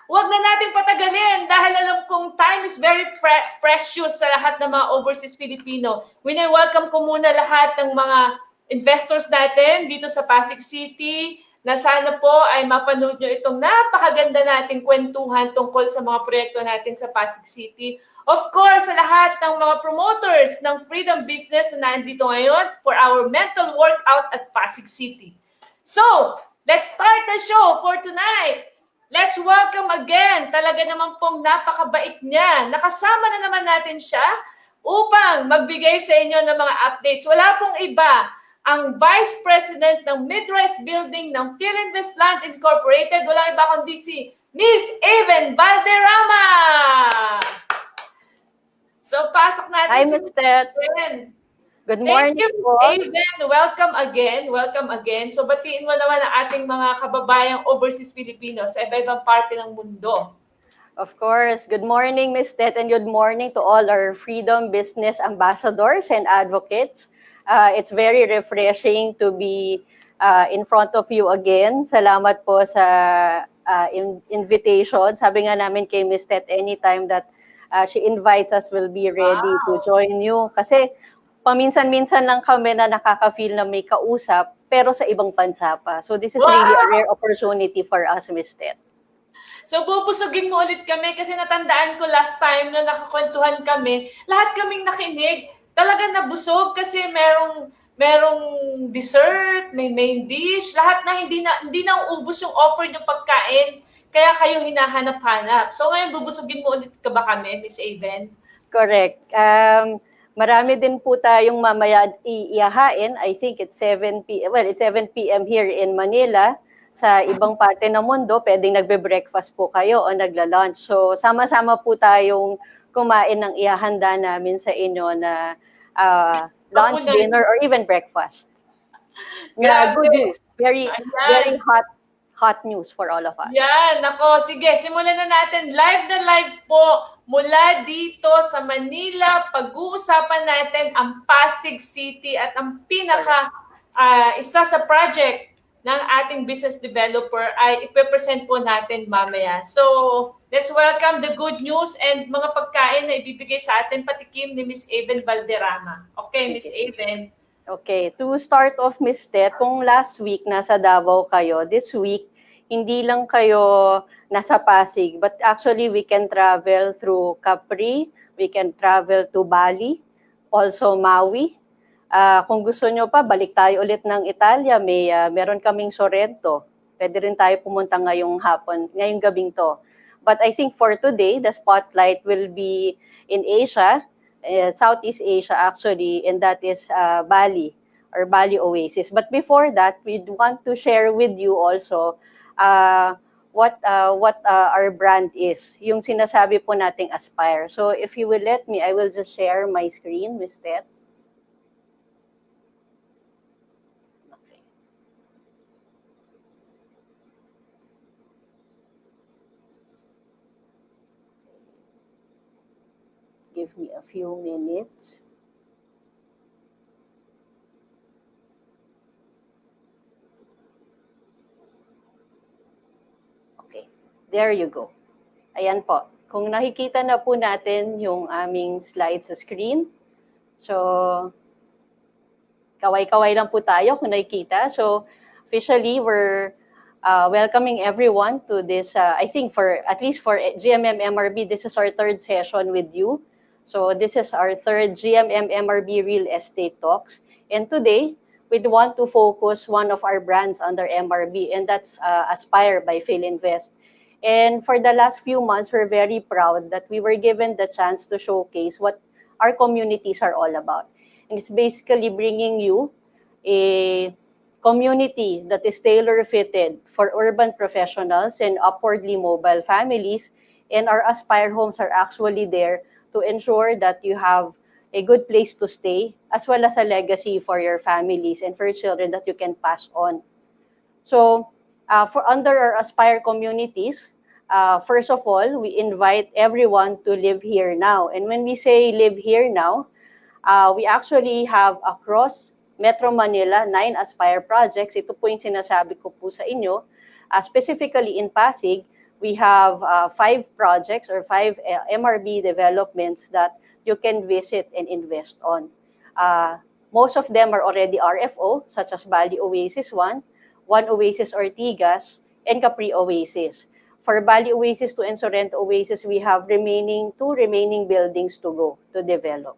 Huwag na natin patagalin dahil alam kong time is very precious sa lahat ng mga overseas Filipino. Welcome ko muna lahat ng mga investors natin dito sa Pasig City na sana po ay mapanood nyo itong napakaganda nating kwentuhan tungkol sa mga proyekto natin sa Pasig City. Of course, sa lahat ng mga promoters ng Freedom Business na nandito ngayon for our mental workout at Pasig City. So, let's start the show for tonight. Let's welcome again, talaga naman pong napakabait niya. Nakasama na naman natin siya upang magbigay sa inyo ng mga updates. Wala pong iba, ang Vice President ng Midrise Building ng Philinvest Land Incorporated. Walang iba kundi si Miss Aven Valderrama. So, pasok natin. Hi, Ms. Ted. Good morning. Thank you, Aven. Welcome again. Welcome again. So, batiin mo naman ang ating mga kababayang overseas Filipinos sa iba-ibang parte ng mundo. Of course. Good morning, Ms. Ted, and good morning to all our Freedom Business ambassadors and advocates. It's very refreshing to be in front of you again. Salamat po sa invitation. Sabi nga namin kay Ms. Ted, anytime that she invites us, we'll be ready to join you. Kasi paminsan-minsan lang kami na nakaka-feel na may kausap, pero sa ibang bansa pa. So this is really a rare opportunity for us, Ms. Ted. So bubusugin mo ulit kami kasi natandaan ko last time na nakakwentuhan kami, lahat kaming nakinig, talagang nabusog kasi merong dessert, may main dish, lahat na hindi na uubos yung offer ng pagkain, kaya kayo hinahanap-hanap. So ngayon bubusugin mo ulit ka ba kami, Miss Aven? Correct. Marami din po tayong mamaya iiyahain. I think it's 7 p.m. Well, it's 7 p.m. here in Manila. Sa ibang parte ng mundo, pwedeng nagbe-breakfast po kayo o nagla-lunch. So, sama-sama po tayong kumain ng ihahanda namin sa inyo na lunch, dinner, or even breakfast. Good news. Very hot news for all of us. Yan, nako. Sige, simulan na natin. Live na live po mula dito sa Manila. Pag-uusapan natin ang Pasig City at ang isa sa project ng ating business developer ay ipe-present po natin mamaya. So, let's welcome the good news and mga pagkain na ibibigay sa atin patikim ni Miss Aven Valderrama. Okay, Miss Aven. Okay, to start off, Ms. Ted, kung last week nasa Davao kayo, this week, hindi lang kayo nasa Pasig, but actually we can travel through Capri, we can travel to Bali, also Maui. Kung gusto nyo pa, balik tayo ulit ng Italia, meron kaming Sorrento. Pwede rin tayo pumunta ngayong gabing to. But I think for today, the spotlight will be in Asia, Southeast Asia actually, and that is Bali or Bali Oasis. But before that, we'd want to share with you also what our brand is, yung sinasabi po nating Aspire. So if you will let me, I will just share my screen, Ms. Ted. Okay. Give me a few minutes. Okay, there you go. Ayan po. Kung nakikita na po natin yung aming slide sa screen. So, kaway-kaway lang po tayo kung nakikita. So, officially, we're welcoming everyone to this, I think at least for GMM MRB, this is our third session with you. So this is our third GMM MRB Real Estate Talks. And today, we'd want to focus one of our brands under MRB, and that's Aspire by Philinvest. And for the last few months, we're very proud that we were given the chance to showcase what our communities are all about. And it's basically bringing you a community that is tailor-fitted for urban professionals and upwardly mobile families. And our Aspire homes are actually there to ensure that you have a good place to stay, as well as a legacy for your families and for your children that you can pass on. So, for under our Aspire communities, first of all, we invite everyone to live here now. And when we say live here now, we actually have across Metro Manila 9 Aspire projects. Ito po yung sinasabi ko po sa inyo. Specifically in Pasig, we have 5 projects or 5 MRB developments that you can visit and invest on. Most of them are already RFO, such as Bali Oasis 1, One Oasis Ortigas, and Capri Oasis. For Bali Oasis 2 and Sorrento Oasis, we have 2 remaining buildings to go to develop.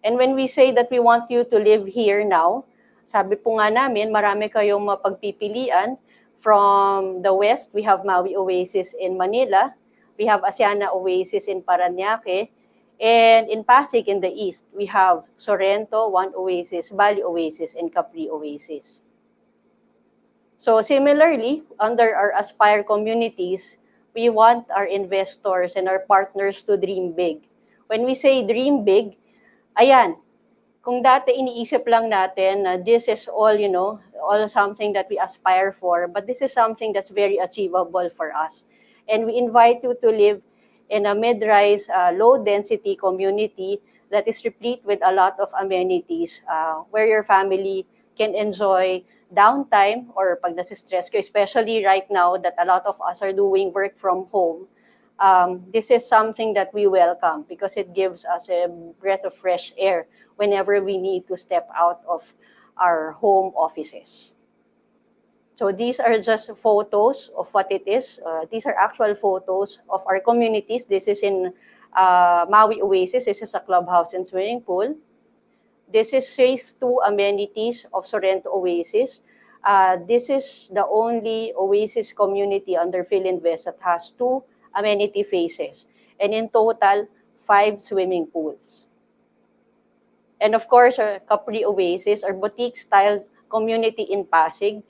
And when we say that we want you to live here now, sabi po nga namin, marami kayong mapagpipilian. From the west, we have Maui Oasis in Manila. We have Asiana Oasis in Parañaque. And in Pasig, in the east, we have Sorrento, One Oasis, Bali Oasis, and Capri Oasis. So similarly, under our Aspire communities, we want our investors and our partners to dream big. When we say dream big, ayan, kung dati iniisip lang natin na this is all, all something that we aspire for, but this is something that's very achievable for us. And we invite you to live in a mid-rise, low-density community that is replete with a lot of amenities where your family can enjoy downtime or pag nasistress ko, especially right now that a lot of us are doing work from home. This is something that we welcome because it gives us a breath of fresh air whenever we need to step out of our home offices. So these are just photos of what it is. These are actual photos of our communities. This is in Maui Oasis. This is a clubhouse and swimming pool. This is phase 2 amenities of Sorrento Oasis. This is the only Oasis community under Philinvest that has 2 amenity phases. And in total, 5 swimming pools. And of course, Capri Oasis, our boutique-style community in Pasig,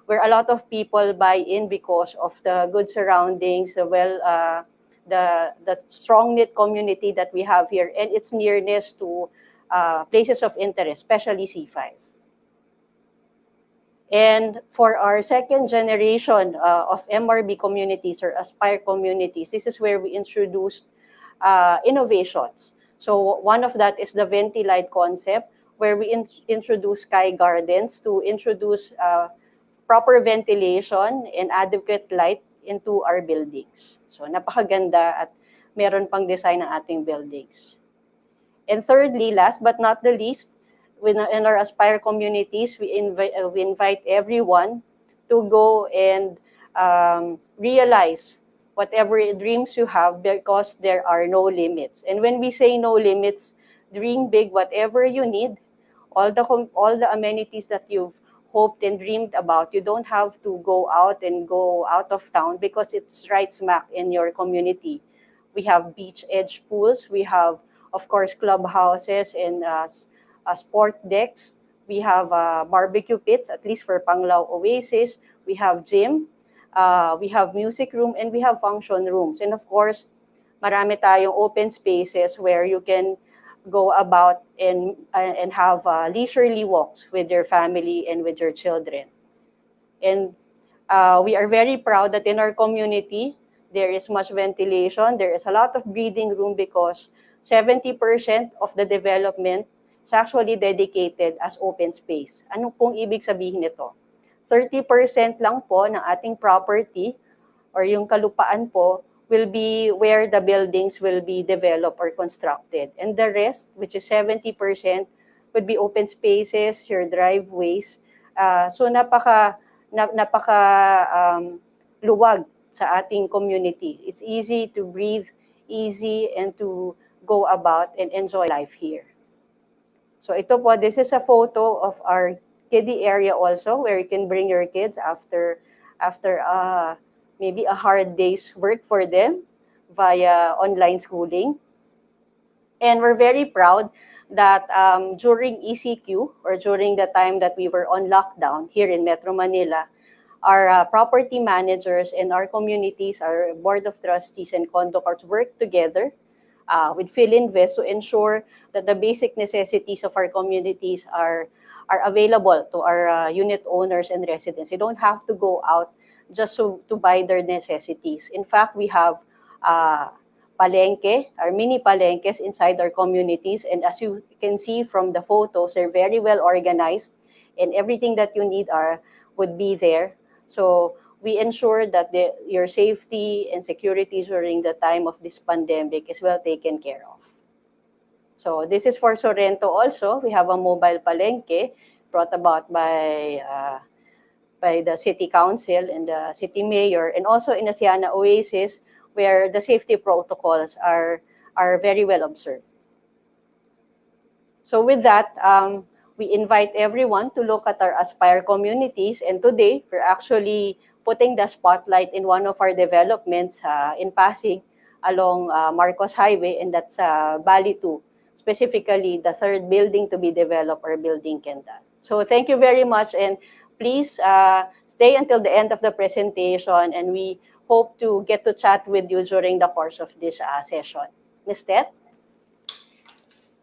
where a lot of people buy in because of the good surroundings, the strong-knit community that we have here, and its nearness to places of interest, especially C5. And for our second generation of MRB communities or Aspire communities, this is where we introduced innovations. So one of that is the Ventilite concept, where we introduce sky gardens to introduce proper ventilation and adequate light into our buildings. So napakaganda at meron pang design ng ating buildings. And thirdly, last but not the least, in our Aspire communities, we invite everyone to go and realize whatever dreams you have because there are no limits. And when we say no limits, dream big, whatever you need, all the amenities that you've hoped and dreamed about, you don't have to go out of town because it's right smack in your community. We have beach edge pools, we have, of course, clubhouses and sport decks. We have barbecue pits, at least for Panglao Oasis. We have gym, we have music room, and we have function rooms. And of course, marami tayong open spaces where you can go about and have leisurely walks with your family and with your children. And we are very proud that in our community, there is much ventilation. There is a lot of breathing room because 70% of the development is actually dedicated as open space. Ano pong ibig sabihin nito? 30% lang po ng ating property or yung kalupaan po will be where the buildings will be developed or constructed. And the rest, which is 70%, would be open spaces, your driveways. So napaka luwag sa ating community. It's easy to breathe, easy and to go about and enjoy life here. So ito po, this is a photo of our kiddie area also, where you can bring your kids after maybe a hard day's work for them via online schooling. And we're very proud that during ECQ, or during the time that we were on lockdown here in Metro Manila, our property managers and our communities, our board of trustees and condo courts work together with Philinvest to ensure that the basic necessities of our communities are available to our unit owners and residents. You don't have to go out just to buy their necessities. In fact, we have palengke, our mini palengkes inside our communities. And as you can see from the photos, they're very well organized and everything that you need would be there. So we ensure that your safety and security during the time of this pandemic is well taken care of. So this is for Sorrento also. We have a mobile palengke brought about by the city council and the city mayor, and also in Asiana Oasis, where the safety protocols are very well observed. So with that, we invite everyone to look at our Aspire communities, and today we're actually putting the spotlight in one of our developments in Pasig along Marcos Highway, and that's Bali 2, specifically the third building to be developed, or Building Kendall. So thank you very much, and please stay until the end of the presentation, and we hope to get to chat with you during the course of this session. Ms. Tet?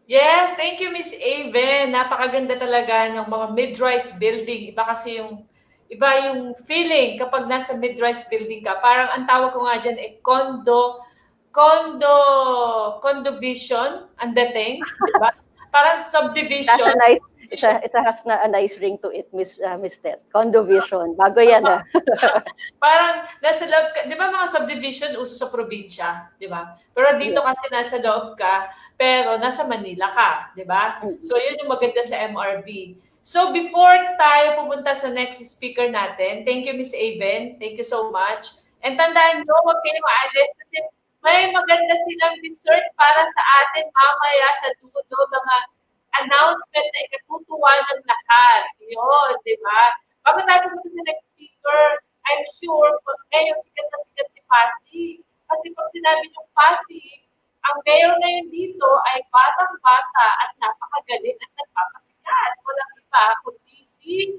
Yes, thank you, Miss Aven. Napakaganda talaga ng mga mid-rise building. Iba yung feeling kapag nasa mid-rise building ka. Parang ang tawag ko nga dyan ay condo vision, ang dating, di ba? Parang subdivision. It has a nice ring to it, Miss Tet. Condo vision. Bago yan, ah. Parang nasa loob ka, di ba mga subdivision uso sa probinsya, di ba? Pero dito kasi nasa loob ka, pero nasa Manila ka, di ba? So yun yung maganda sa MRB. So before tayo pumunta sa next speaker natin, thank you Miss Aven, thank you so much. And tandaan nyo, huwag kayong maalis kasi may maganda silang dessert para sa atin mamaya sa dulo, mga announcement na ikatutuwa ng lahat. Yun, di ba? Bago tayo pumunta sa next speaker, I'm sure, ngayon sikat na sikat si Pasig. Kasi pag sinabi ng Pasig, ang mayor na yun dito ay batang-bata at napakagaling at nagpapasikat. Walang iba, kundi si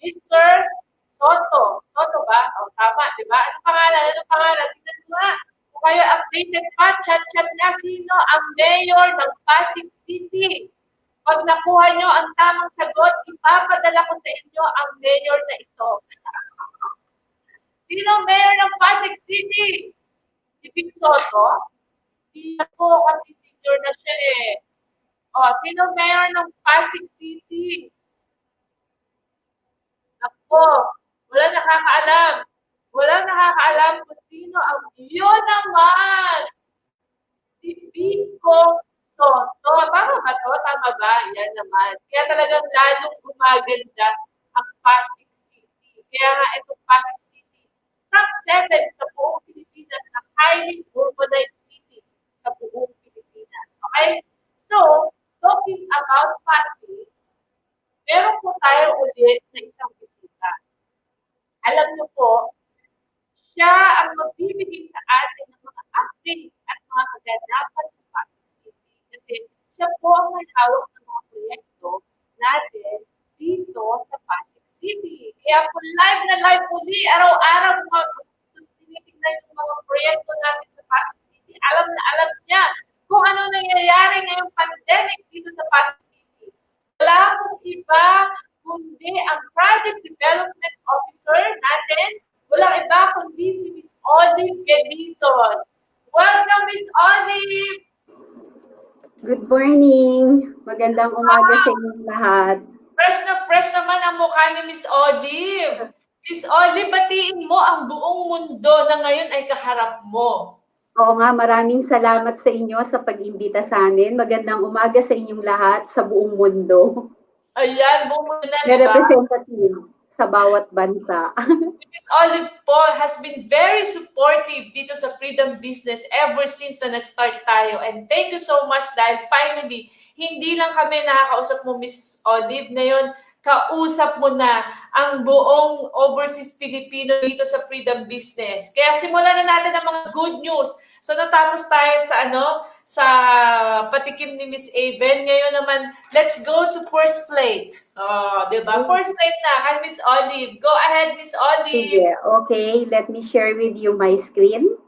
Mr. Soto. Soto ba? O, tama, di ba? Anong pangalan? Tingnan mo nga. Kung kayo updated pa, chat-chat niya sino ang mayor ng Pasig City. Pag nakuha nyo ang tamang sagot, ipapadala ko sa inyo ang mayor na ito. Sino mayor ng Pasig City? Si Vic Soto? Hindi ako kasi senior na siya eh. O, sino mayor ng Pasig City? Ako, wala nakakaalam. Wala nakakaalam kung sino ang yun naman. Si Vico Soto. Tama ba to? Tama ba? Yan naman. Kaya talagang lalong gumaganda ang Pasig City. Kaya nga itong Pasig City, top 7 sa buong Pilipinas na highly urbanized city sa buong Pilipinas. Okay? So, talking about Pasig, meron po tayo ulit na isang bisita. Alam niyo po, siya ang magbibigay sa atin ng mga updates at mga kaganapan sa Pasig City. Kasi siya po ang may hawak ng mga proyekto natin dito sa Pasig City. Kaya po live na live muli, araw-araw tinitingnan yung mga proyekto natin sa Pasig City. Alam na alam niya kung ano nangyayari ngayong pandemic dito sa Pasig City. Wala pong iba kundi ang Project Development Officer natin. Walang iba kundi si Miss Olive Gelison. Welcome, Miss Olive! Good morning. Magandang umaga sa inyong lahat. Fresh naman ang mukha ni Miss Olive. Miss Olive, batiin mo ang buong mundo na ngayon ay kaharap mo. Oo nga, maraming salamat sa inyo sa pag-imbita sa amin. Magandang umaga sa inyong lahat sa buong mundo. Ayan, buong mundo na, May diba? representative sa bawat bansa. Miss Olive po has been very supportive dito sa Freedom Business ever since na nag-start tayo. And thank you so much dahil finally, hindi lang kami nakakausap mo, Miss Olive. Ngayon, kausap mo na ang buong overseas Filipino dito sa Freedom Business. Kaya simulan na natin ang mga good news. So natapos tayo sa patikim ni Miss Aven. Ngayon naman, let's go to first plate. Oh, diba? First plate na kay Miss Olive. Go ahead, Miss Olive. Sige, okay. Let me share with you my screen.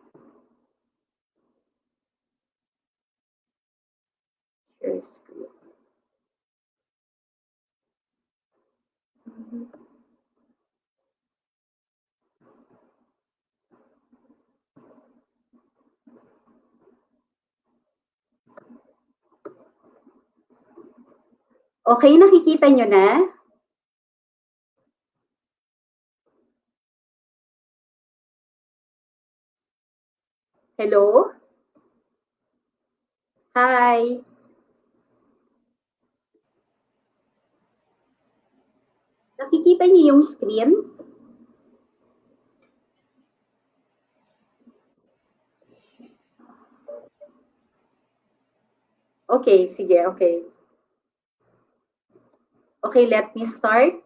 Share screen. Okay, nakikita nyo na? Hello? Hi. Nakikita niyo yung screen? Okay, sige, okay. Okay, let me start.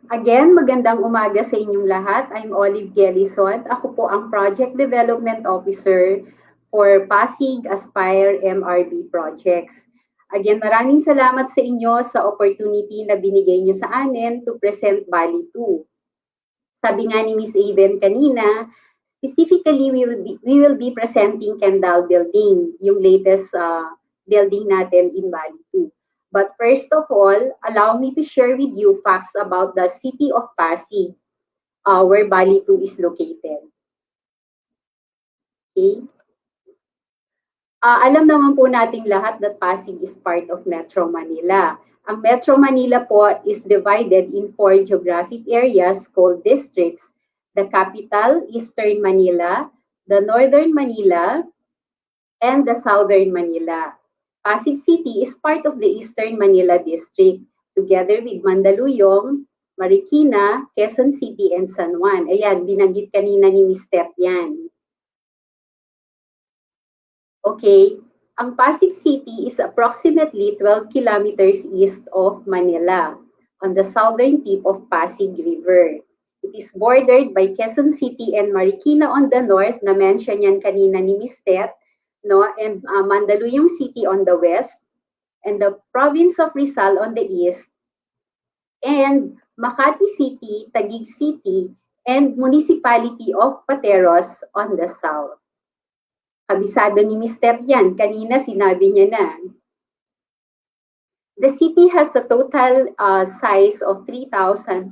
Again, magandang umaga sa inyong lahat. I'm Olive Gelison. Ako po ang Project Development Officer for Pasig Aspire MRB Projects. Again, maraming salamat sa inyo sa opportunity na binigay niyo sa amin to present Bali 2. Sabi nga ni Ms. Aven kanina, specifically, we will be presenting Kendall Building, yung latest building natin in Bali 2. But first of all, allow me to share with you facts about the city of Pasig, where Bali 2 is located. Okay? Alam naman po nating lahat that Pasig is part of Metro Manila. Ang Metro Manila po is divided in 4 geographic areas called districts. The capital, Eastern Manila, the Northern Manila, and the Southern Manila. Pasig City is part of the Eastern Manila District, together with Mandaluyong, Marikina, Quezon City, and San Juan. Ayan, binanggit kanina ni Ms. Tet yan. Okay, ang Pasig City is approximately 12 kilometers east of Manila, on the southern tip of Pasig River. It is bordered by Quezon City and Marikina on the north, na-mention yan kanina ni Ms. Tet, no? And Mandaluyong City on the west, and the province of Rizal on the east, and Makati City, Taguig City, and municipality of Pateros on the south. Kabisado ni Ms. Tet yan, kanina sinabi niya na. The city has a total size of 3,432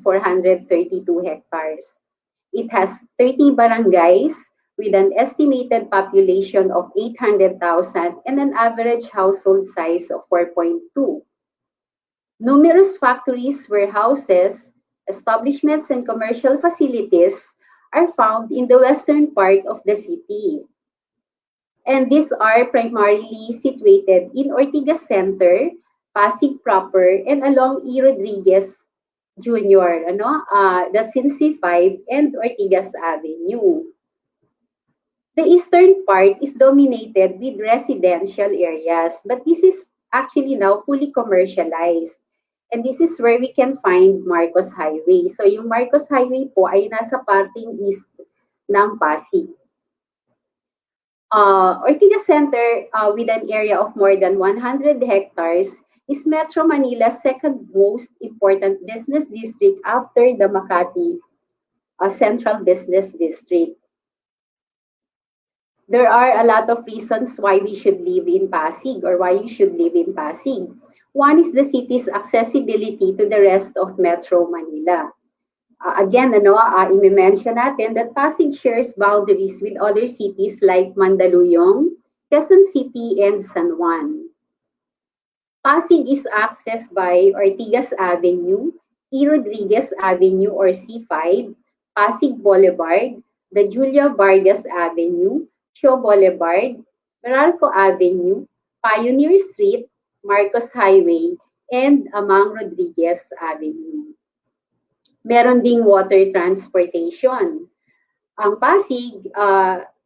hectares. It has 30 barangays, with an estimated population of 800,000 and an average household size of 4.2. Numerous factories, warehouses, establishments, and commercial facilities are found in the western part of the city. And these are primarily situated in Ortigas Center, Pasig proper, and along E. Rodriguez Jr., that's in C5 and Ortigas Avenue. The eastern part is dominated with residential areas, but this is actually now fully commercialized. And this is where we can find Marcos Highway. So yung Marcos Highway po ay nasa parting east ng Pasig. Ortigas Center, with an area of more than 100 hectares, is Metro Manila's second most important business district after the Makati Central Business District. There are a lot of reasons why we should live in Pasig or why you should live in Pasig. One is the city's accessibility to the rest of Metro Manila. Again, i-mention natin that Pasig shares boundaries with other cities like Mandaluyong, Quezon City, and San Juan. Pasig is accessed by Ortigas Avenue, E. Rodriguez Avenue or C5, Pasig Boulevard, the Julia Vargas Avenue, Shaw Boulevard, Meralco Avenue, Pioneer Street, Marcos Highway, and Amang Rodriguez Avenue. Meron ding water transportation. Ang Pasig,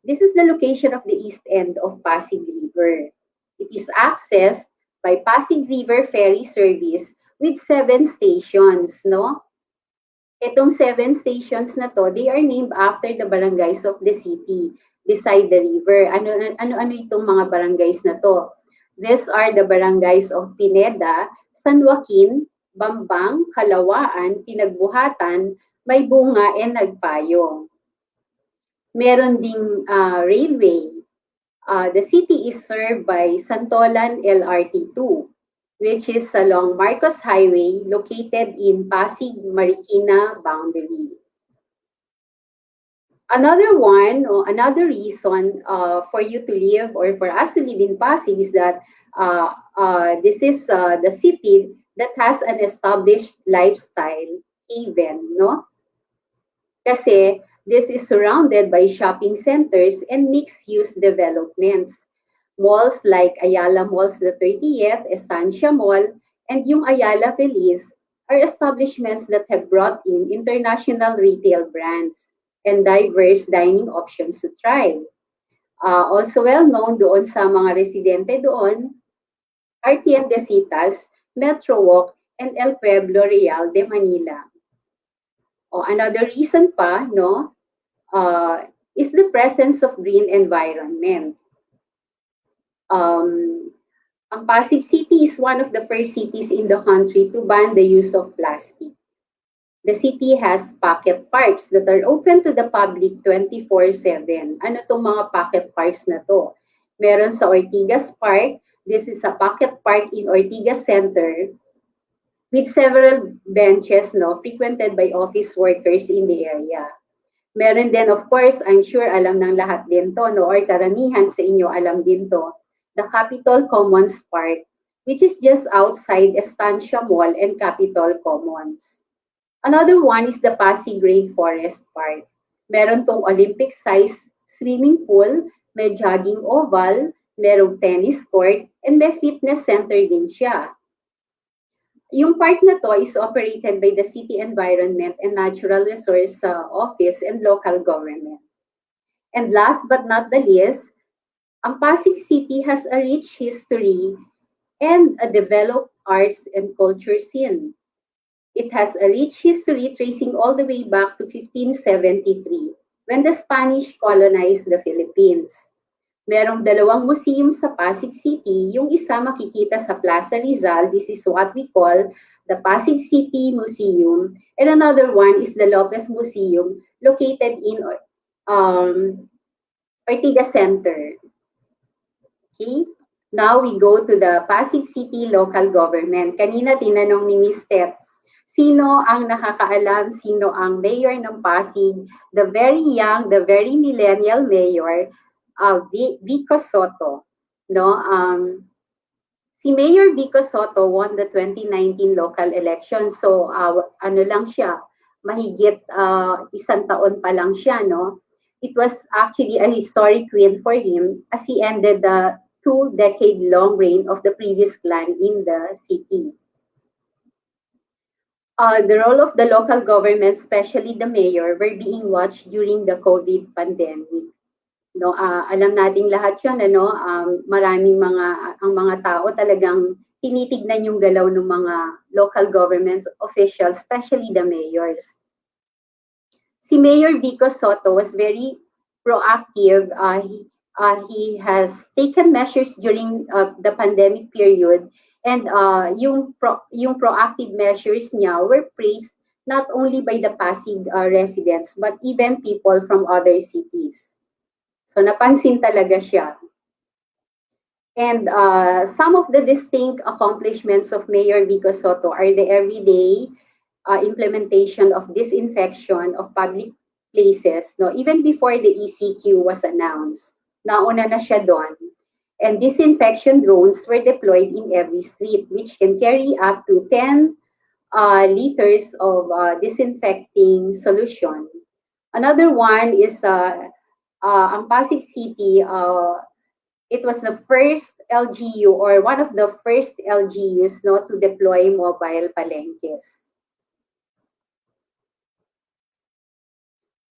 this is the location of the east end of Pasig River. It is accessed by Pasig River Ferry Service with 7 stations, no? Itong 7 stations na to, they are named after the barangays of the city beside the river. Ano itong mga barangays na to? These are the barangays of Pineda, San Joaquin, Bambang, Kalawaan, Pinagbuhatan, Maybunga, and Nagpayong. Meron ding railway. The city is served by Santolan LRT2, which is along Marcos Highway located in Pasig-Marikina boundary. Another reason for you to live or for us to live in Pasig is that this is the city that has an established lifestyle haven, no? Kasi this is surrounded by shopping centers and mixed-use developments. Malls like Ayala Malls the 30th, Estancia Mall, and yung Ayala Feliz are establishments that have brought in international retail brands and diverse dining options to thrive. Also well known doon sa mga residente doon, RTM de Citas, Metro Walk, and El Pueblo Real de Manila. Another reason pa, no, is the presence of green environment. Ang Pasig City is one of the first cities in the country to ban the use of plastic. The city has pocket parks that are open to the public 24/7. Ano tong mga pocket parks na to? Meron sa Ortigas Park. This is a pocket park in Ortigas Center with several benches, no, frequented by office workers in the area. Meron din, of course, I'm sure alam ng lahat din to, no, or karamihan sa inyo alam din to, the Capitol Commons Park, which is just outside Estancia Mall and Capitol Commons. Another one is the Pasig Rainforest Park. Meron tong Olympic-sized swimming pool, may jogging oval, merong tennis court, and may fitness center din siya. Yung park na to is operated by the City Environment and Natural Resource Office and local government. And last but not the least, ang Pasig City has a rich history and a developed arts and culture scene. It has a rich history tracing all the way back to 1573 when the Spanish colonized the Philippines. Merong dalawang museum sa Pasig City. Yung isa makikita sa Plaza Rizal. This is what we call the Pasig City Museum. And another one is the Lopez Museum located in Ortigas Center. Okay? Now we go to the Pasig City local government. Kanina tinanong ni Ms. Steph, sino ang nakakaalam, sino ang mayor ng Pasig? The very young, the very millennial mayor, Vico Soto. No? Si Mayor Vico Soto won the 2019 local election. So, ano lang siya, mahigit isang taon pa lang siya, no? It was actually a historic win for him as he ended the 2-decade-long reign of the previous clan in the city. The role of the local government, especially the mayor, were being watched during the COVID pandemic. No, alam nating lahat 'yon, ano, maraming ang mga tao talagang tinitignan yung galaw ng mga local government officials, especially the mayors. Si Mayor Vico Soto was very proactive. He has taken measures during the pandemic period. And yung proactive measures niya were praised not only by the Pasig residents, but even people from other cities. So napansin talaga siya. And some of the distinct accomplishments of Mayor Vico Soto are the everyday implementation of disinfection of public places, no, even before the ECQ was announced. Nauna na siya doon. And disinfection drones were deployed in every street, which can carry up to 10 liters of disinfecting solution. Another one is ang Pasig City. It was the first LGU or one of the first LGUs, no, to deploy mobile palengkes.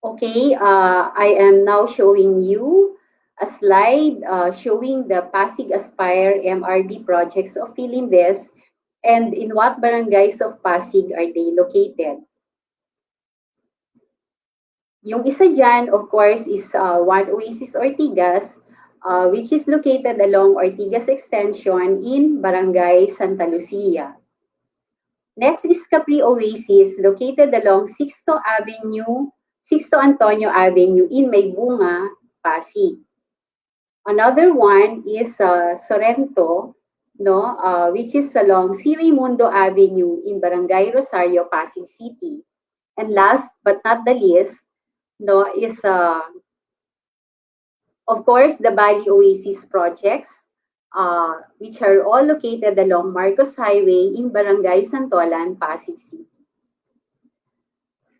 Okay, I am now showing you a slide showing the Pasig Aspire MRB projects of Philinvest and in what barangays of Pasig are they located. Yung isa dyan, of course, is One Oasis Ortigas, which is located along Ortigas Extension in Barangay Santa Lucia. Next is Capri Oasis, located along Sixto Antonio Avenue in Maybunga, Pasig. Another one is Sorrento, no, which is along C. Raimundo Avenue in Barangay Rosario, Pasig City. And last but not the least, no, is of course the Bali Oasis projects, which are all located along Marcos Highway in Barangay Santolan, Pasig City.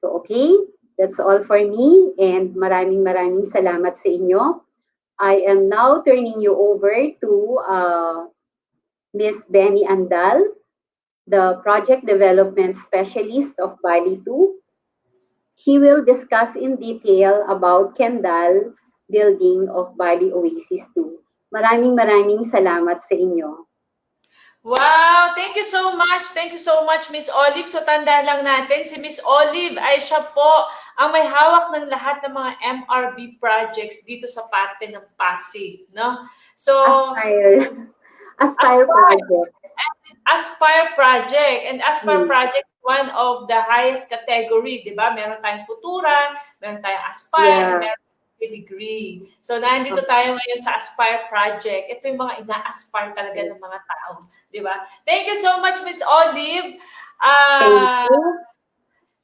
So, okay, that's all for me, and maraming salamat sa inyo. I am now turning you over to Ms. Benny Andal, the Project Development Specialist of Bali 2. He will discuss in detail about Kendall building of Bali Oasis 2. Maraming salamat sa inyo. Wow! Thank you so much. Thank you so much, Miss Olive. So, tanda lang natin, si Miss Olive ay siya po ang may hawak ng lahat ng mga MRB projects dito sa parte ng Pasig, no? So, Aspire project. Aspire project. And Aspire project, one of the highest category, di ba? Meron tayong Futura, meron tayong Aspire, meron Pedigree. So, nandito tayo ngayon sa Aspire project. Ito yung mga ina-aspire talaga ng mga tao. Di ba? Thank you so much, Miss Olive. Thank you.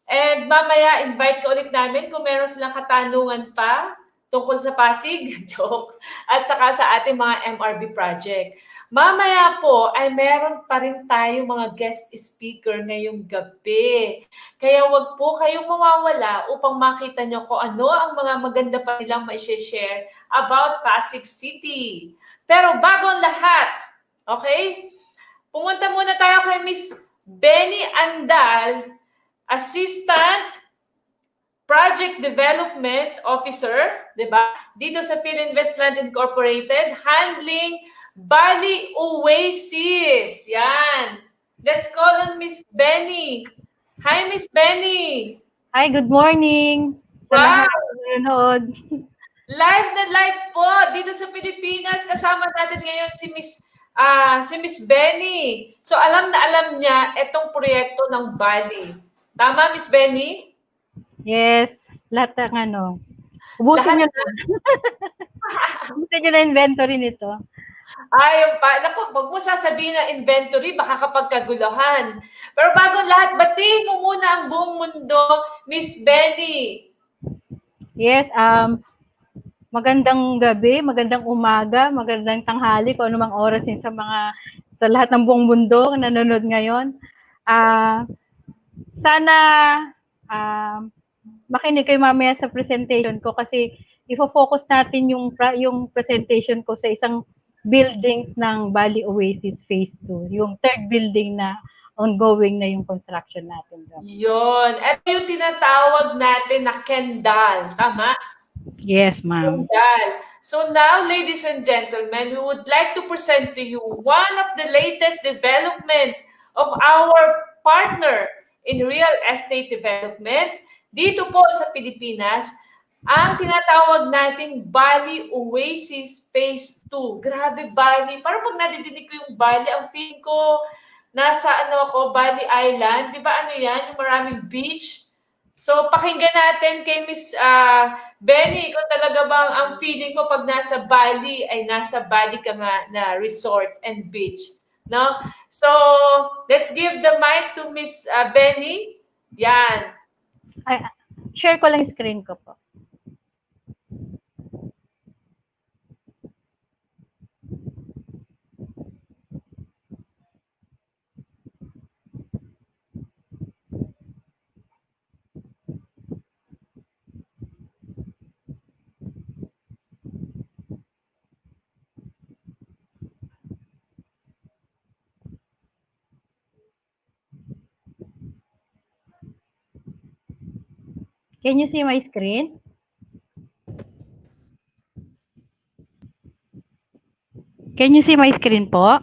And mamaya, invite ka ulit namin kung meron silang katanungan pa tungkol sa Pasig, joke, at saka sa ating mga MRB project. Mamaya po ay meron pa rin tayo mga guest speaker ngayong gabi. Kaya wag po kayong mawawala upang makita nyo kung ano ang mga maganda pa nilang ma-share about Pasig City. Pero bago ang lahat, okay? Pumunta muna tayo kay Miss Benny Andal, Assistant Project Development Officer, di ba? Dito sa Philinvestland Incorporated, handling Bali Oasis. Yan. Let's call on Miss Benny. Hi, Miss Benny. Hi, good morning. Sa lahat ng nanonood. Live na live po dito sa Pilipinas. Kasama natin ngayon si Miss Benny. So alam na alam niya itong proyekto ng Bali. Tama, Miss Benny? Yes, lahat ng ano. Ubusin nyo na. Ubusin nyo na inventory nito. Ay, naku, wag mo sasabihin na inventory, baka kapag kaguluhan. Pero bago lahat, batiin mo muna ang buong mundo, Miss Benny. Yes, magandang gabi, magandang umaga, magandang tanghali, kung anumang oras yun sa lahat ng buong mundo na nanonood ngayon. Sana makinig kayo mamaya sa presentation ko kasi ifo-focus natin yung presentation ko sa isang buildings ng Bali Oasis Phase 2, yung third building na ongoing na yung construction natin. Yun. Ito yung tinatawag natin na Kendall. Tama? Yes, ma'am. Kendall. So now, ladies and gentlemen, we would like to present to you one of the latest development of our partner in real estate development dito po sa Pilipinas, ang tinatawag nating Bali Oasis Phase 2. Grabe, Bali. Parang pag nadidinig ko yung Bali, ang feeling ko nasa Bali Island. Di ba ano yan? Yung maraming beach. So, pakinggan natin kay Miss Benny, kung talaga bang ang feeling mo pag nasa Bali ay nasa Bali ka nga na resort and beach. No? So, let's give the mic to Miss Benny. Yan. Share ko lang screen ko po. Can you see my screen? Can you see my screen po?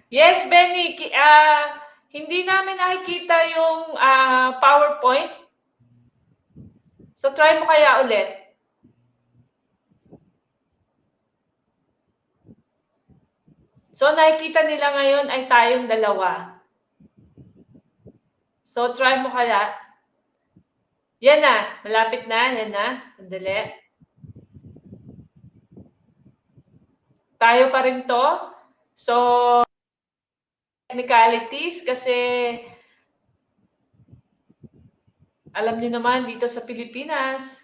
Yes, Benny. Hindi namin nakikita yung PowerPoint. So, try mo kaya ulit. So, nakikita nila ngayon ay tayong dalawa. So, try mo kaya. Yan na. Malapit na. Yan na. Sandali. Tayo pa rin to. So, technicalities kasi alam niyo naman dito sa Pilipinas,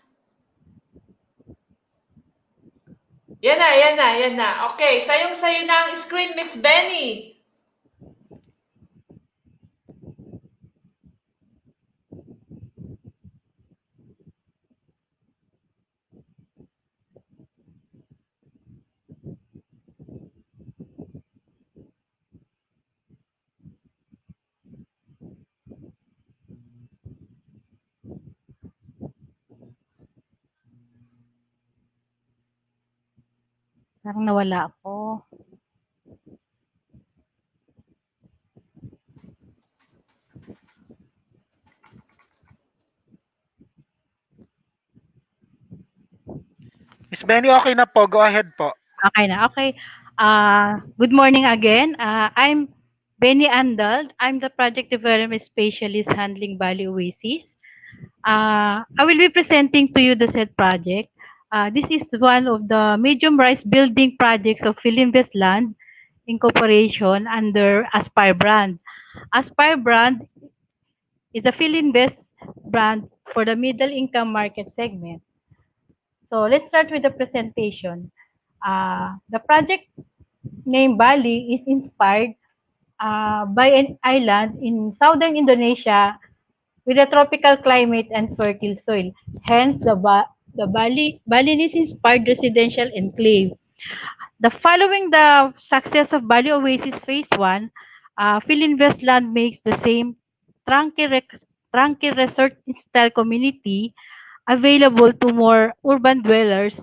Yan na. Okay, sayong-sayo na ang screen, Miss Benny. Parang nawala ako. Miss Benny, okay na po. Go ahead po. Okay na. Okay. Good morning again. I'm Benny Andal. I'm the Project Development Specialist handling Bali Oasis. I will be presenting to you the said project. This is one of the medium-rise building projects of Philinvest Land Incorporation under Aspire brand. Aspire brand is a Philinvest brand for the middle income market segment. So let's start with the presentation. The project named Bali is inspired by an island in southern Indonesia with a tropical climate and fertile soil. Hence, the Balinese-inspired residential enclave. Following the success of Bali Oasis Phase 1, Philinvest Land makes the same Trangki Resort-style community available to more urban dwellers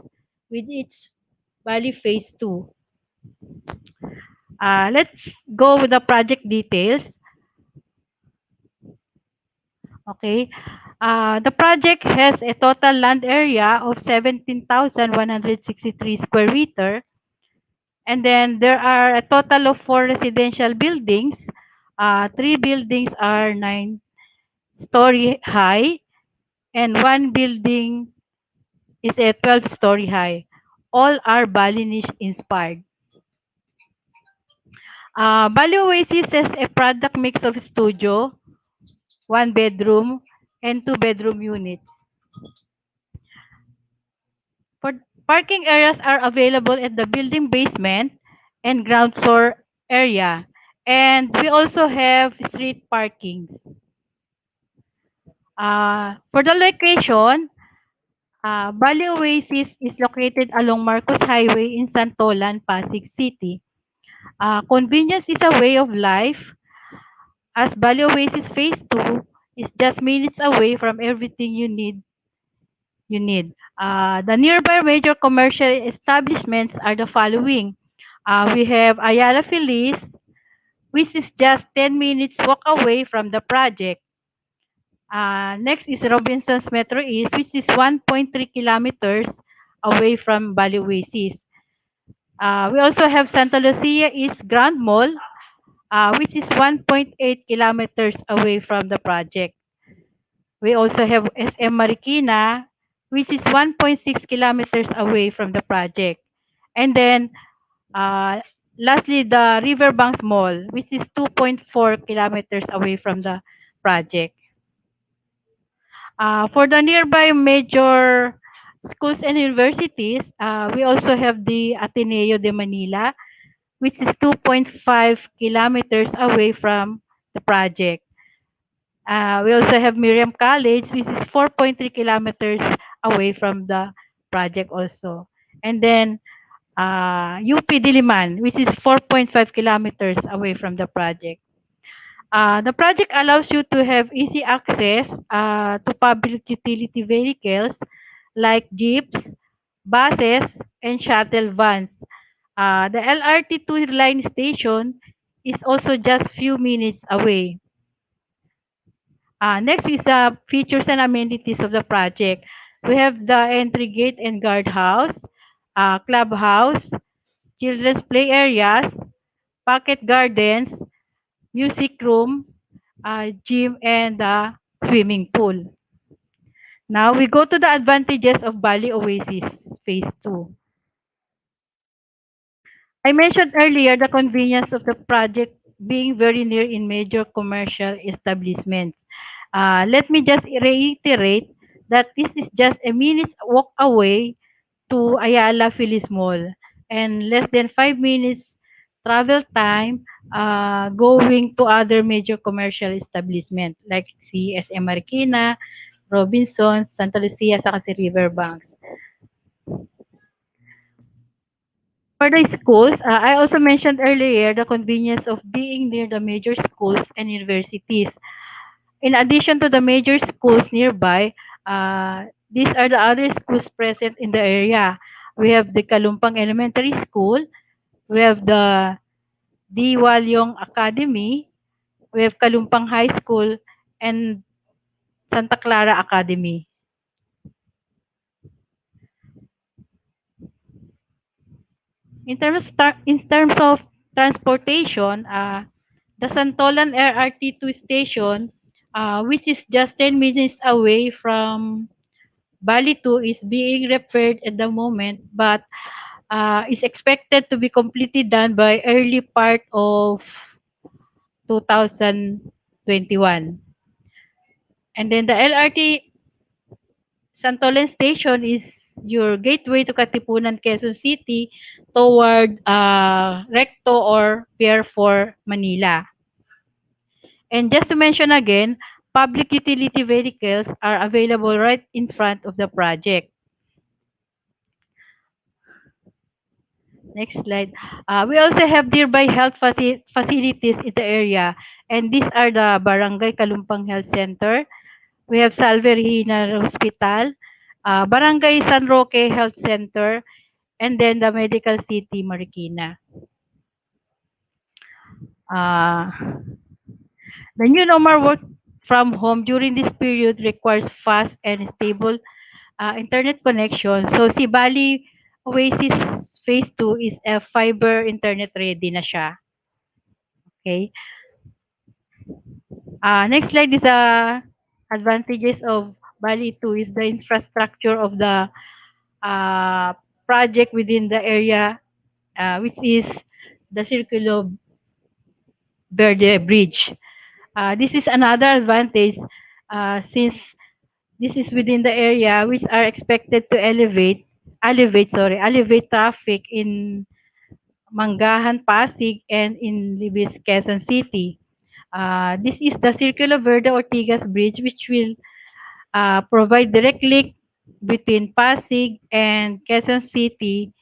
with its Bali Phase 2. Let's go with the project details. Okay. The project has a total land area of 17,163 square meter. And then there are a total of 4 residential buildings. 3 buildings are 9-story high, and 1 building is a 12-story high. All are Balinese inspired. Bali Oasis has a product mix of studio, 1 bedroom, and 2 bedroom units. Parking areas are available at the building basement and ground floor area. And we also have street parking. For the location, Bali Oasis is located along Marcos Highway in Santolan, Pasig City. Convenience is a way of life, as Bali Oasis Phase 2 is just minutes away from everything you need. The nearby major commercial establishments are the following. We have Ayala Feliz, which is just 10 minutes walk away from the project. Next is Robinson's Metro East, which is 1.3 kilometers away from Bali Oasis. We also have Santa Lucia East Grand Mall, which is 1.8 kilometers away from the project. We also have SM Marikina, which is 1.6 kilometers away from the project. And then, lastly, the Riverbanks Mall, which is 2.4 kilometers away from the project. For the nearby major schools and universities, we also have the Ateneo de Manila, which is 2.5 kilometers away from the project. We also have Miriam College, which is 4.3 kilometers away from the project also. And then UP Diliman, which is 4.5 kilometers away from the project. The project allows you to have easy access to public utility vehicles like jeeps, buses, and shuttle vans. The LRT 2 line station is also just few minutes away. Next is the features and amenities of the project. We have the entry gate and guardhouse, clubhouse, children's play areas, pocket gardens, music room, gym, and swimming pool. Now we go to the advantages of Bali Oasis Phase 2. I mentioned earlier the convenience of the project being very near in major commercial establishments. Let me just reiterate that this is just a minute's walk away to Ayala Phyllis Mall, and less than 5 minutes travel time going to other major commercial establishment like si SM Marikina, Robinsons, Santa Lucia, saka si Riverbanks. For the schools, I also mentioned earlier the convenience of being near the major schools and universities. In addition to the major schools nearby, these are the other schools present in the area. We have the Kalumpang Elementary School, we have the Di Walyong Academy, we have Kalumpang High School, and Santa Clara Academy. In terms of transportation, the Santolan LRT2 station, which is just 10 minutes away from Bali 2, is being repaired at the moment, but is expected to be completely done by early part of 2021. And then the LRT Santolan Station is your gateway to Katipunan, Quezon City toward Recto or Pier 4, Manila. And just to mention again, public utility vehicles are available right in front of the project. Next slide. We also have nearby health facilities in the area, and these are the Barangay Kalumpang Health Center. We have Salve Regina Hospital, Barangay San Roque Health Center, and then the Medical City Marikina. Uh, the new normal work from home during this period requires fast and stable internet connection. So si Bali Oasis Phase 2 is a fiber internet ready na siya. Okay. Next slide is the advantages of Bali 2 is the infrastructure of the project within the area, which is the Circulo Verde Bridge. This is another advantage since this is within the area which are expected to elevate traffic in Mangahan, Pasig, and in Libis, Quezon City. This is the Circulo Verde Ortigas Bridge, which will provide direct link between Pasig and Quezon City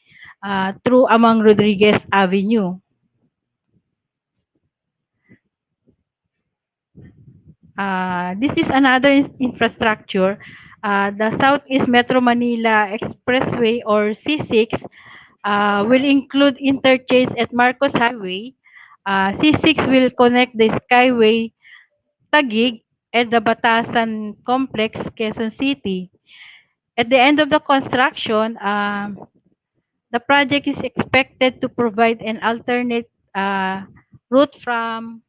through Amang Rodriguez Avenue. This is another infrastructure. The Southeast Metro Manila Expressway or C6 will include interchange at Marcos Highway. C6 will connect the Skyway Taguig and the Batasan Complex, Quezon City. At the end of the construction, the project is expected to provide an alternate route from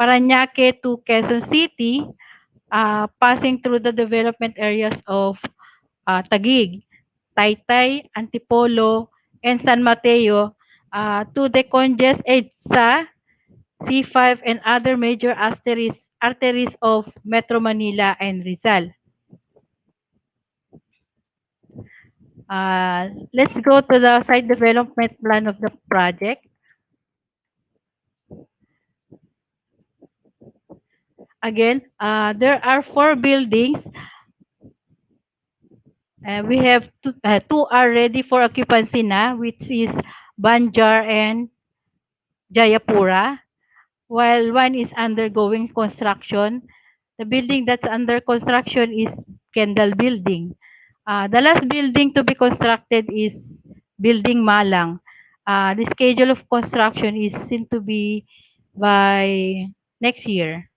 Parañaque to Quezon City, passing through the development areas of Taguig, Taytay, Antipolo, and San Mateo to decongest EDSA, C5, and other major arteries of Metro Manila and Rizal. Let's go to the site development plan of the project. Again, there are 4 buildings. We have two are ready for occupancy na, which is Banjar and Jayapura, while one is undergoing construction. The building that's under construction is Kendall Building. The last building to be constructed is Building Malang. The schedule of construction is seen to be by next year.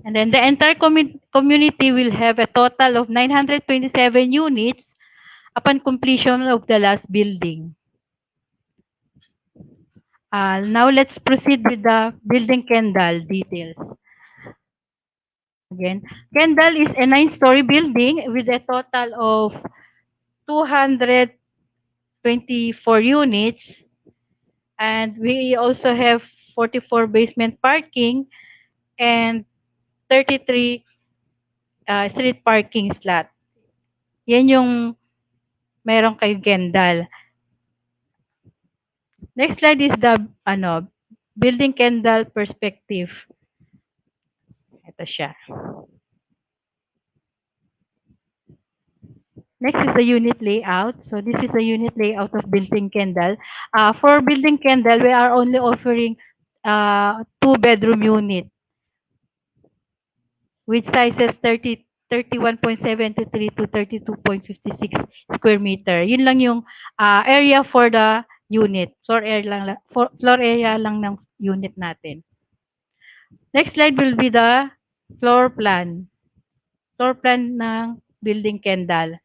And then the entire community will have a total of 927 units upon completion of the last building. Now let's proceed with the building Kendall details. Again, Kendall is a 9-story building with a total of 224 units, and we also have 44 basement parking and 33 street parking slot. Yan yung meron kayo Kendall. Next slide is the building Kendall perspective. Ito siya. Next is the unit layout. So this is the unit layout of building Kendall. For building Kendall, we are only offering 2-bedroom unit with sizes 31.73 to 32.56 square meter. Yun lang yung area for the unit. Floor area lang ng unit natin. Next slide will be the floor plan. Floor plan ng building Kendall.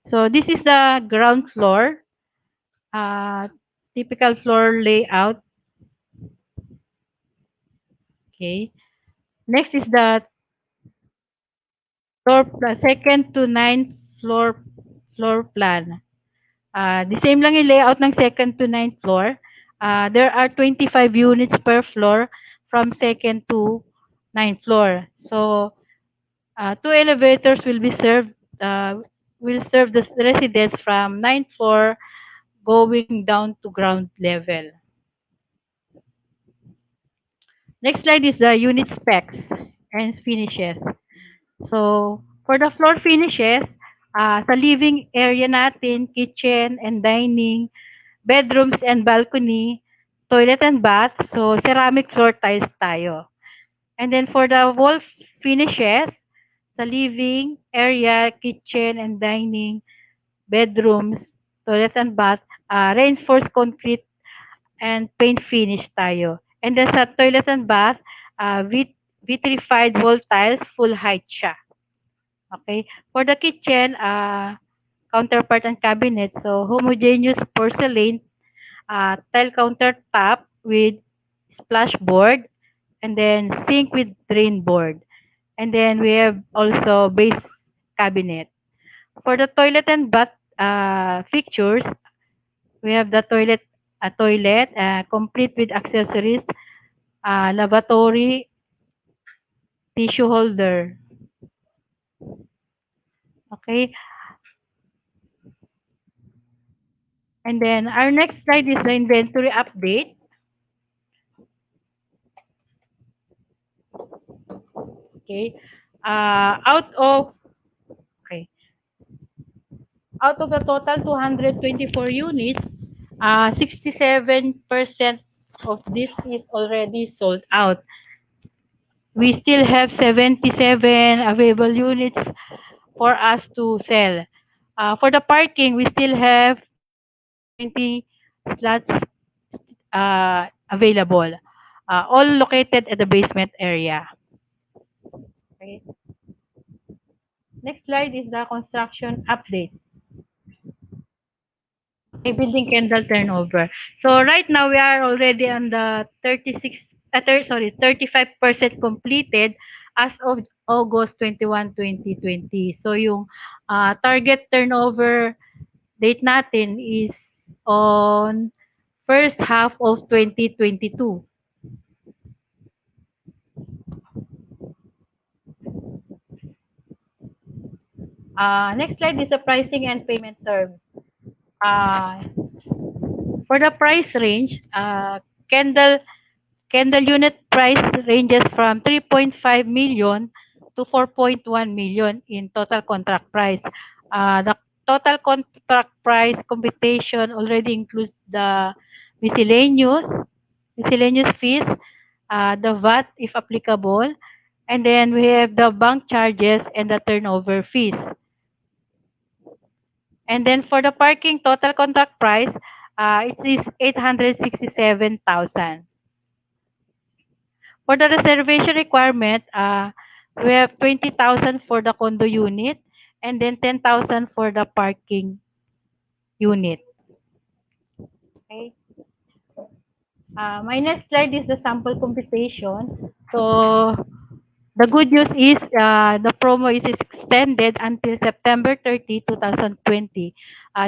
So this is the ground floor. Typical floor layout. Okay. Next is the second to 9th floor plan. The same lang yung layout ng second to 9th floor. There are 25 units per floor from second to 9th floor. So 2 elevators will be served will serve the residents from 9th floor going down to ground level. Next slide is the unit specs and finishes. So, for the floor finishes, sa living area natin, kitchen and dining, bedrooms and balcony, toilet and bath, so ceramic floor tiles tayo. And then for the wall finishes, sa living area, kitchen and dining, bedrooms, toilets and bath, reinforced concrete and paint finish tayo. And then sa toilets and bath, vitrified wall tiles, full height siya. Okay. For the kitchen, counterpart and cabinet, so homogeneous porcelain tile countertop with splashboard, and then sink with drain board. And then we have also base cabinet. For the toilet and bath fixtures, we have the toilet complete with accessories, lavatory, tissue holder. Okay. And then our next slide is the inventory update. Okay. Out of the total 224 units, 67% of this is already sold out. We still have 77 available units for us to sell. For the parking, we still have 20 slots available, all located at the basement area. Okay. Next slide is the construction update. Okay, building Kendall turnover. So right now we are already on the 35% completed as of August 21, 2020. So yung target turnover date natin is on first half of 2022. Next slide is the pricing and payment terms. For the price range, Kendall unit price ranges from 3.5 million to 4.1 million in total contract price. The total contract price computation already includes the miscellaneous fees, the VAT if applicable, and then we have the bank charges and the turnover fees. And then for the parking total contract price, it is 867,000. For the reservation requirement, we have 20,000 for the condo unit and then 10,000 for the parking unit. Okay. My next slide is the sample computation. So the good news is the promo is extended until September 30, 2020.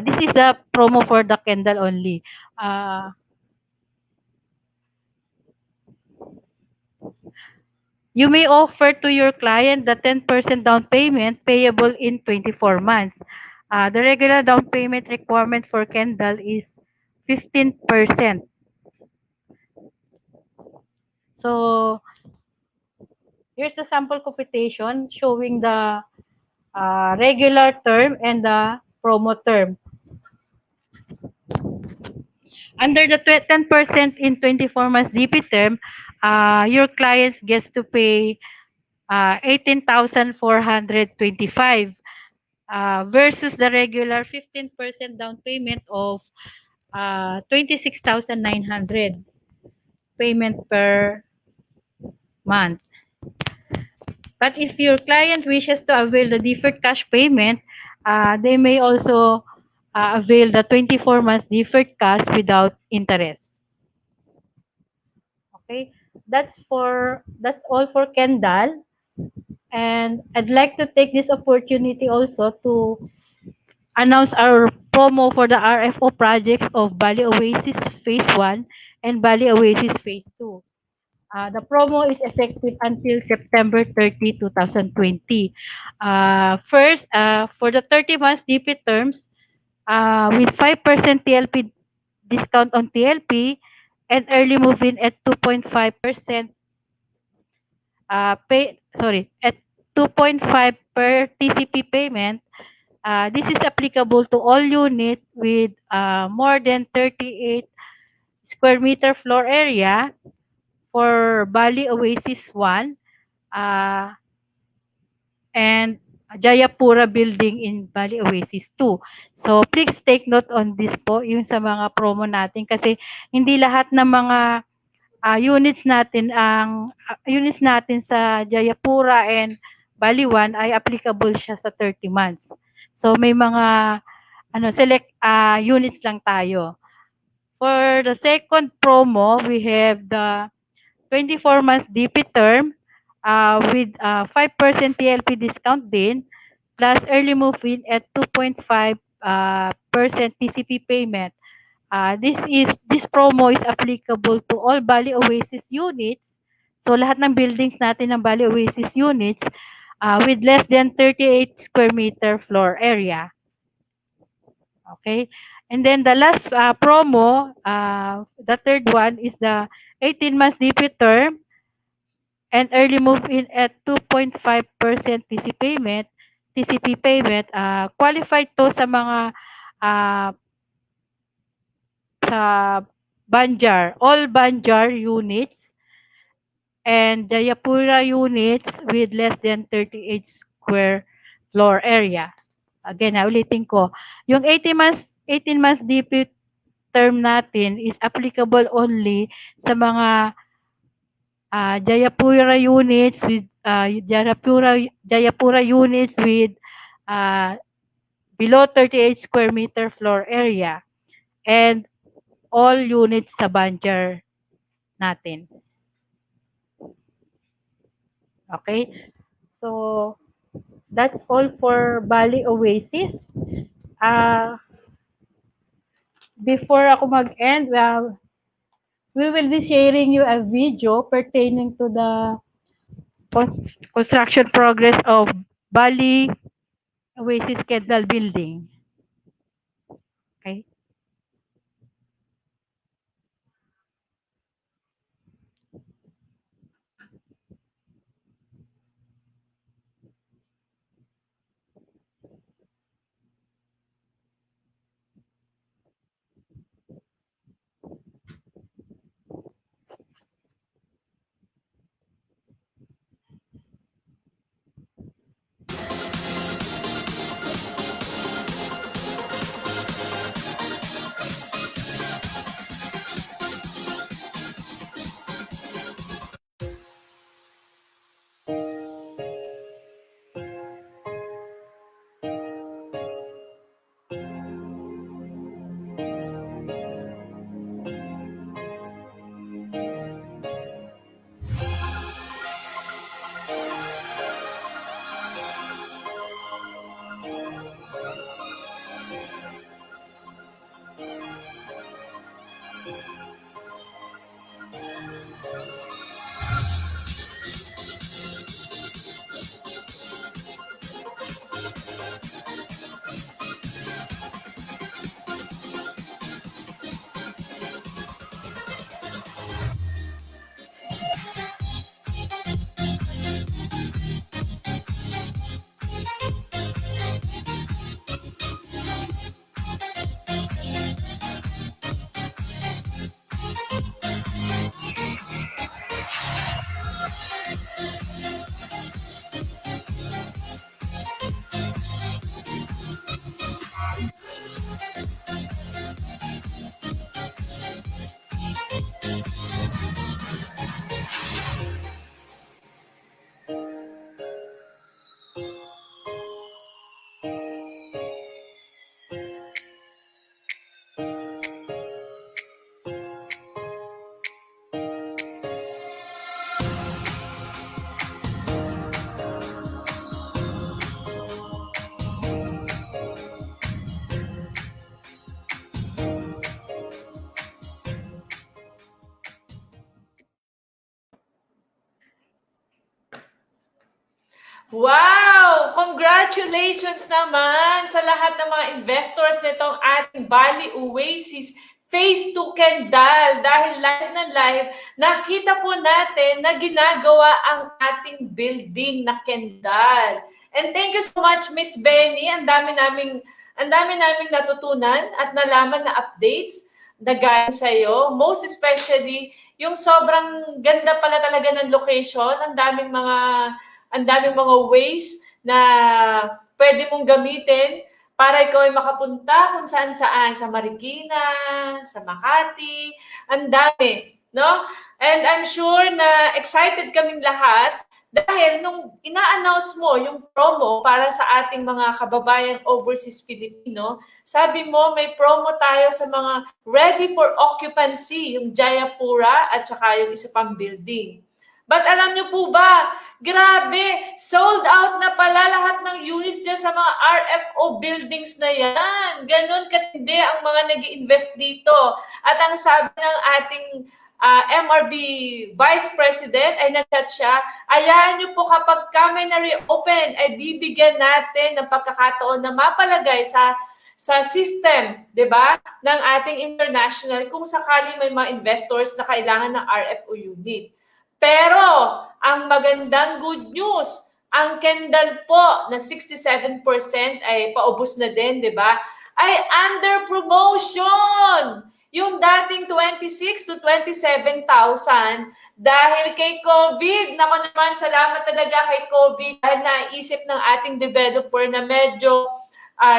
This is the promo for the Kendall only. You may offer to your client the 10% down payment payable in 24 months. The regular down payment requirement for Kendall is 15%. So here's the sample computation showing the regular term and the promo term. Under the 10% in 24 months DP term, your clients gets to pay 18,425 versus the regular 15% down payment of 26,900 payment per month. But if your client wishes to avail the deferred cash payment, they may also avail the 24 months deferred cash without interest. Okay, that's all for Kendall. And I'd like to take this opportunity also to announce our promo for the RFO projects of Bali Oasis Phase 1 and Bali Oasis Phase 2. The promo is effective until September 30, 2020. First, for the 30 months DP terms, with 5% TLP discount on TLP and early move-in at 2.5% at 2.5 per TCP payment. This is applicable to all units with more than 38 square meter floor area for Bali Oasis 1 and Jayapura building in Bali Oasis 2. So please take note on this po, yung sa mga promo natin kasi hindi lahat ng mga units natin sa Jayapura and Bali 1 ay applicable siya sa 30 months. So may mga select units lang tayo. For the second promo, we have the 24 months DP term with 5% TLP discount din plus early move-in at 2.5% TCP payment. This promo is applicable to all Bali Oasis units. So lahat ng buildings natin ng Bali Oasis units with less than 38 square meter floor area. Okay. And then the last promo, the third one is the 18 months DP term and early move-in at 2.5% TCP payment. Qualified to sa mga sa Banjar, all Banjar units and Jayapura units with less than 38 square floor area. Again, ulitin ko. Yung 18 months DP term natin is applicable only sa mga Jayapura units with Jayapura units with below 38 square meter floor area and all units sa Banjar natin. Okay? So that's all for Bali Oasis. Before ako mag-end, we will be sharing you a video pertaining to the construction progress of Bali Oasis Kendall building. Okay. Wow! Congratulations naman sa lahat ng mga investors nitong ating Bali Oasis Phase 2 Kendall. Dahil live na live, nakita po natin na ginagawa ang ating building na Kendall. And thank you so much, Miss Benny. Ang dami naming natutunan at nalaman na updates na galing sa'yo. Most especially, yung sobrang ganda pala talaga ng location. Ang daming mga ways na pwede mong gamitin para ikaw ay makapunta kung saan-saan, sa Marikina, sa Makati, ang dami, no? And I'm sure na excited kaming lahat dahil nung ina-announce mo yung promo para sa ating mga kababayang overseas Filipino, sabi mo may promo tayo sa mga ready for occupancy, yung Jayapura at saka yung isa pang building. But alam niyo po ba, grabe, sold out na pala lahat ng units dyan sa mga RFO buildings na yan. Ganon katindi ang mga nag-i-invest dito. At ang sabi ng ating MRB Vice President ay nag-chat siya, ayahan niyo po kapag kami na-reopen, ay bibigyan natin ng pagkakataon na mapalagay sa system, 'di ba, ng ating international kung sakali may mga investors na kailangan ng RFO unit. Pero, ang magandang good news, ang Kendall po na 67% ay paubos na din, di ba? Ay under promotion! Yung dating 26 to 27,000 dahil kay COVID. Naku naman, salamat talaga kay COVID dahil naisip ng ating developer na medyo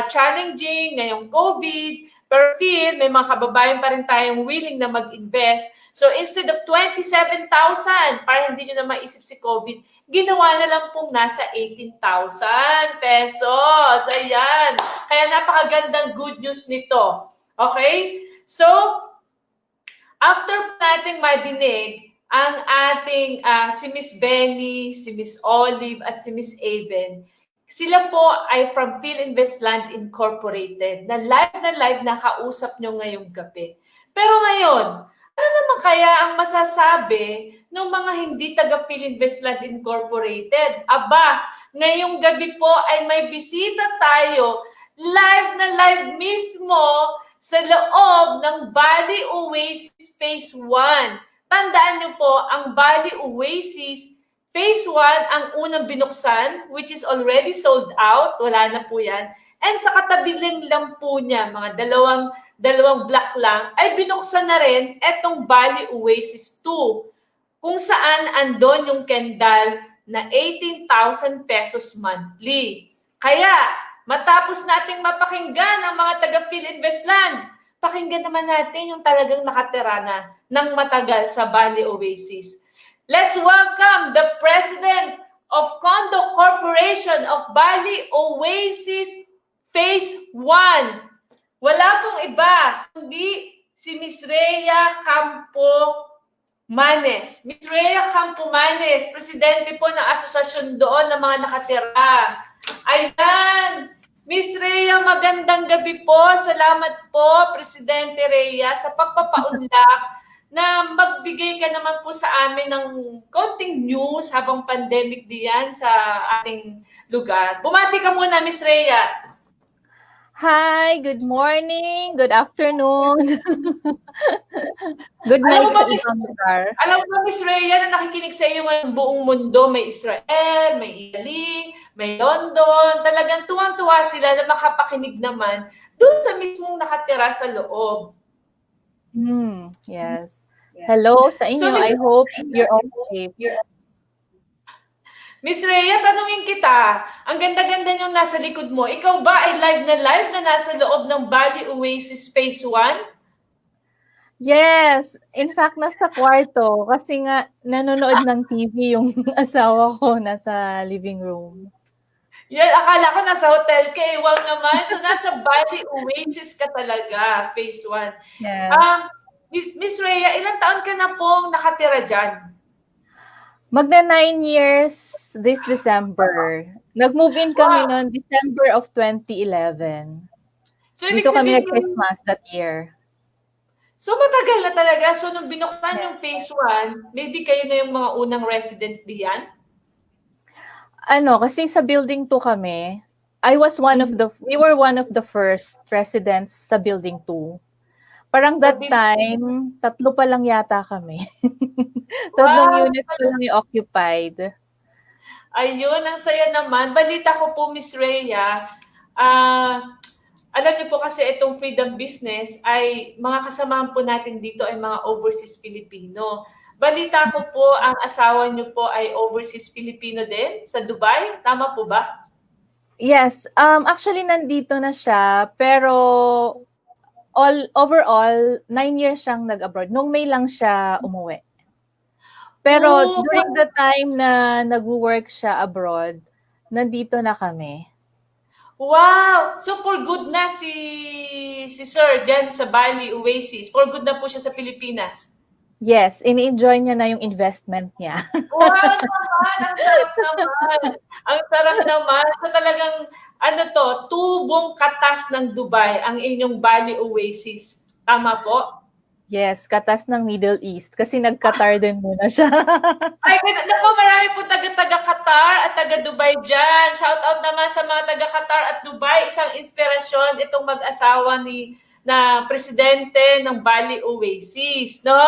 challenging ngayong COVID. Pero still, may mga kababayan pa rin tayong willing na mag-invest. So instead of 27,000, para hindi nyo na maisip si COVID, ginawa na lang pong nasa 18,000 pesos. Ayan. Kaya napakagandang good news nito. Okay? So, after nating madinig ang ating si Miss Benny, si Miss Olive, at si Miss Aven, sila po ay from PhilInvestLand Incorporated na live nakausap nyo ngayong gabi. Pero ngayon, ano naman kaya ang masasabi ng mga hindi taga PhilInvestLand Incorporated? Aba, ngayong gabi po ay may bisita tayo live mismo sa loob ng Bali Oasis Phase 1. Tandaan niyo po, ang Bali Oasis Phase 1 ang unang binuksan, which is already sold out. Wala na po yan. And sa katabi lang po niya, mga dalawang block lang, ay binuksan na rin etong Bali Oasis 2, kung saan andon yung Kendall na 18,000 pesos monthly. Kaya, matapos nating mapakinggan ang mga taga PhilInvestLand, pakinggan naman natin yung talagang nakatira na ng matagal sa Bali Oasis. Let's welcome the President of Condo Corporation of Bali Oasis Phase 1. Wala pong iba, kundi si Miss Rhea Campomanes. Miss Rhea Campomanes, presidente po ng asosasyon doon ng mga nakatira. Ayan! Miss Rhea, magandang gabi po. Salamat po, Presidente Rhea, sa pagpapaunlak na magbigay ka naman po sa amin ng konting news habang pandemic diyan sa ating lugar. Bumati ka muna, Miss Rhea. Hi, good morning, good afternoon, good night sa isang lugar. Alam mo, Miss Rhea, na nakikinig sa iyo ngayong buong mundo, may Israel, may Italy, may London, talagang tuwang-tuwa sila na makapakinig naman doon sa mismong nakatira sa loob. Yes. Hello sa inyo. So, I hope you're all safe. Miss Rhea, tanungin kita, ang ganda-ganda niyong nasa likod mo. Ikaw ba ay live na nasa loob ng Bali Oasis Phase 1? Yes. In fact, nasa kwarto kasi nga nanonood ng TV yung asawa ko nasa living room. Yan, akala ko nasa hotel ka eh. Wow naman. So, nasa Bali Oasis ka talaga, Phase 1. Yes. Miss Rhea, ilang taon ka na pong nakatira dyan? Magna 9 years this December. Nag-move in kami noon December of 2011. So, ibig Dito kami sabihin, nag-Christmas that year. so matagal na talaga. So, nung binuksan yung Phase 1, maybe kayo na yung mga unang residents diyan? Kasi sa building 2 kami, we were one of the first residents sa building 2. Parang that time, 3 pa lang yata kami. 3 Wow! units pa lang yung occupied. Ayun, ang saya naman. Balita ko po, Miss Rhea, alam niyo po kasi itong freedom business ay mga kasamahan po natin dito ay mga overseas Filipino. Balita ko po, ang asawa niyo po ay overseas Filipino din sa Dubai. Tama po ba? Yes, actually nandito na siya, pero overall, 9 years siyang nag-abroad. Nung May lang siya umuwi. Pero Oh, during the time na nag-work siya abroad, nandito na kami. wow! So for good na si Sir dyan sa Bali Oasis. For good na po siya sa Pilipinas. Yes, ini-enjoy niya na yung investment niya. Wow naman! Ang sarap naman! Ang sarap naman! So talagang, tubong katas ng Dubai ang inyong Bali Oasis. Tama po? Yes, katas ng Middle East kasi nag-Qatar din muna siya. Ay, naku, marami po taga-Qatar at taga-Dubai dyan. Shout out naman sa mga taga-Qatar at Dubai. Isang inspirasyon itong mag-asawa na presidente ng Bali Oasis, no?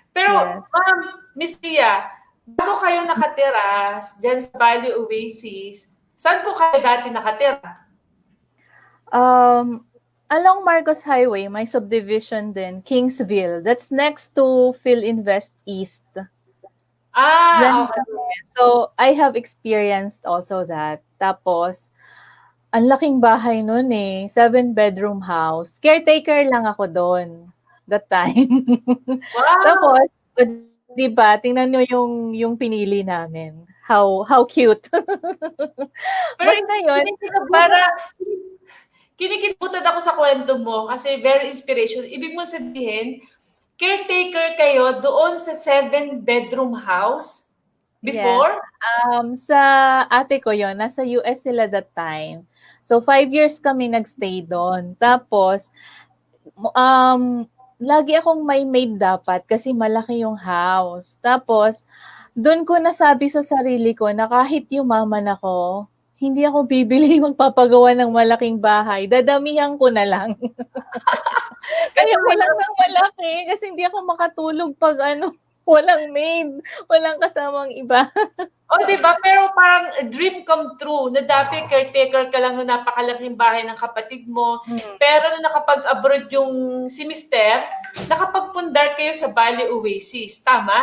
Pero, Yes. Ma'am, Miss Tia, bago kayo nakatira dyan sa Bali Oasis, saan po kayo dati nakatira? Along Marcos Highway, may subdivision din, Kingsville. That's next to Philinvest East. Yan. Okay. So, I have experienced also that. Tapos, ang laking bahay nun 7-bedroom house. Caretaker lang ako doon that time. Wow! Tapos, di ba, tingnan nyo yung pinili namin. How cute. Basta yun, para Kinikiputad ako sa kwento mo kasi very inspiration. Ibig mo sabihin, caretaker kayo doon sa 7-bedroom house before? Yes. Sa ate ko yon, nasa US sila that time. So, 5 years kami nagstay doon. Tapos, lagi akong may maid dapat kasi malaki yung house. Tapos, doon ko nasabi sa sarili ko na kahit yumaman ako, hindi ako bibili magpapagawa ng malaking bahay. Dadamihan ko na lang. Kaya walang ng malaki kasi hindi ako makatulog pag walang maid, walang kasamang iba. Di ba? Pero parang dream come true na dati caretaker ka lang na napakalaking bahay ng kapatid mo. Pero nung nakapag-abroad yung si Mister, nakapagpundar kayo sa Bali Oasis. Tama?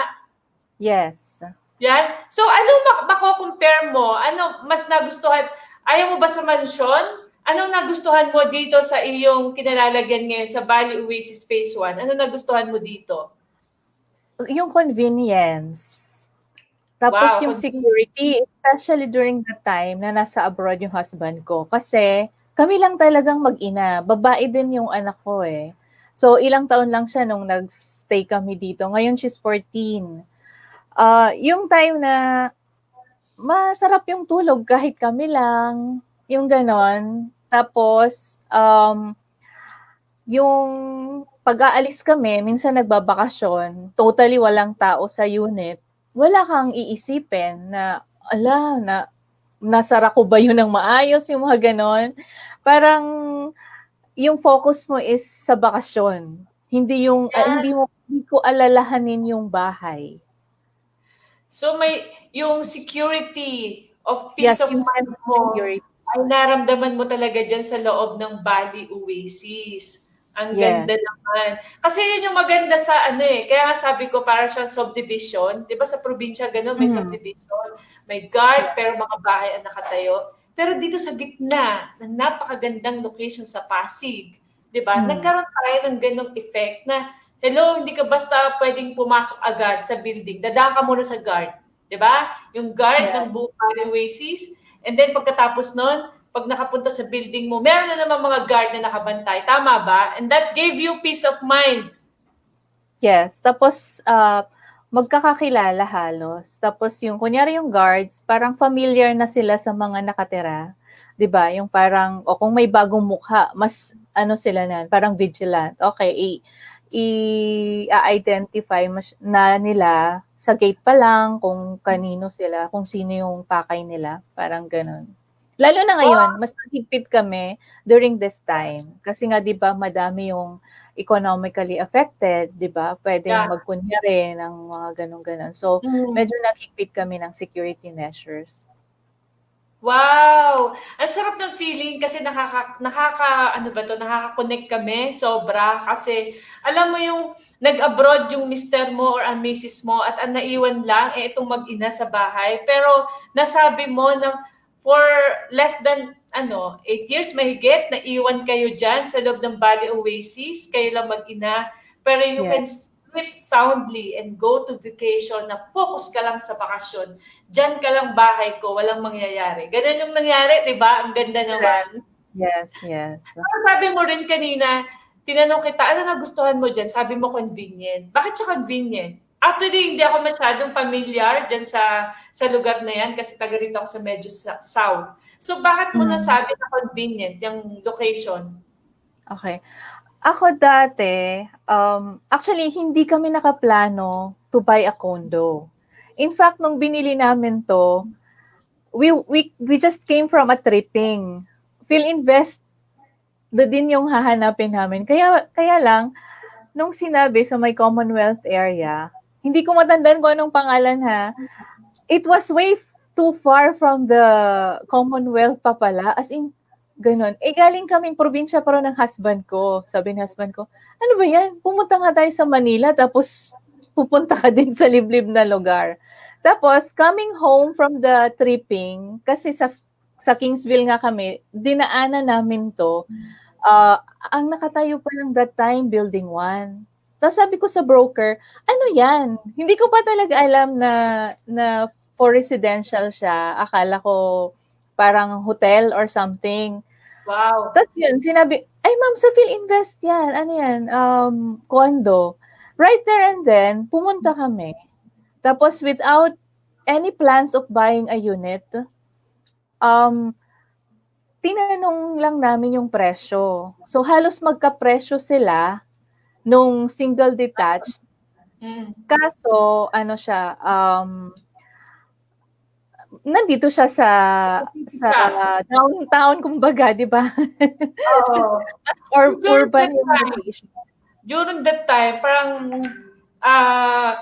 Yes. Yan. So, anong mako-compare mo? Ano mas nagustuhan? Ayaw mo ba sa mansyon? Anong nagustuhan mo dito sa iyong kinalalagyan ngayon sa Bali Oasis Phase 1? Ano nagustuhan mo dito? Yung convenience. Tapos yung security, especially during the time na nasa abroad yung husband ko. Kasi kami lang talagang mag-ina. Babae din yung anak ko So, ilang taon lang siya nung nag-stay kami dito. Ngayon, she's 14. Yung time na masarap yung tulog kahit kami lang, yung ganon. Tapos, yung pag-aalis kami, minsan nagbabakasyon, totally walang tao sa unit, wala kang iisipin na, nasara ko ba yun ng maayos, yung mga ganon. Parang, yung focus mo is sa bakasyon. Hindi ko alalahanin yung bahay. So may yung security of peace of mind mo security. Ay naramdaman mo talaga dyan sa loob ng Bali Oasis. Ang ganda naman. Kasi yun yung maganda sa kaya nga sabi ko para siya subdivision. Di ba sa probinsya gano'n may subdivision, may guard pero mga bahay ang nakatayo. Pero dito sa gitna, ng napakagandang location sa Pasig, di ba? Nagkaroon tayo ng ganong effect na hello, hindi ka basta pwedeng pumasok agad sa building. Dadaan ka muna sa guard. Diba? Yung guard ng buong Bali Oasis. And then pagkatapos nun, pag nakapunta sa building mo, meron na naman mga guard na nakabantay. Tama ba? And that gave you peace of mind. Yes. Tapos, magkakakilala halos. Tapos yung, kunyari yung guards, parang familiar na sila sa mga nakatira. Diba? Yung parang, kung may bagong mukha, mas sila na, parang vigilant. Okay, i-identify na nila sa gate pa lang kung kanino sila, kung sino yung pakay nila, parang ganun. Lalo na ngayon, mas nagigpit kami during this time. Kasi nga, di ba, madami yung economically affected, di ba? Pwedeng magkunyari ng mga ganun-ganun. So, medyo nagigpit kami ng security measures. Wow! Ang sarap ng feeling kasi nakaka-connect kami sobra kasi alam mo yung nag-abroad yung mister mo or ang misis mo at ang naiwan lang itong mag-ina sa bahay. Pero nasabi mo na for less than 8 years mahigit, naiwan kayo dyan sa loob ng Bali Oasis, kayo lang mag-ina. Pero you can sleep soundly and go to vacation na focus ka lang sa bakasyon. Diyan ka lang bahay ko, walang mangyayari. Ganun yung nangyari, di ba? Ang ganda naman. Yes. Sabi mo rin kanina, tinanong kita, ano nagustuhan mo dyan? Sabi mo convenient. Bakit siya convenient? Actually, hindi ako masyadong familiar dyan sa lugar na yan kasi taga rito ako sa medyo south. So, bakit mo nasabi na convenient yung location? Okay. Ako dati, actually, hindi kami nakaplano to buy a condo. In fact, nung binili namin to, we just came from a tripping. PhilInvest din yung hahanapin namin. Kaya lang, nung sinabi sa may Commonwealth area, hindi ko matandaan kung anong pangalan ha, it was way too far from the Commonwealth pa pala. As in, ganun. Galing kaming probinsya pero ng husband ko. Sabi ng husband ko, ano ba yan? Pumunta nga tayo sa Manila tapos pupunta ka din sa liblib na lugar. Tapos, coming home from the tripping, kasi sa Kingsville nga kami, dinaanan namin to. Ang nakatayo pa lang that time, Building 1. Tapos sabi ko sa broker, ano yan? Hindi ko pa talaga alam na for residential siya. Akala ko parang hotel or something. Wow. Tapos yun, sinabi, ay ma'am, sa PhilInvest yan. Ano yan? Condo. Right there and then, pumunta kami. Tapos without any plans of buying a unit, tinanong lang namin yung presyo. So halos magkapresyo sila nung single detached. Kaso, ano siya, nandito siya sa downtown, kumbaga, di ba? Oo. Or urban location. During that time, parang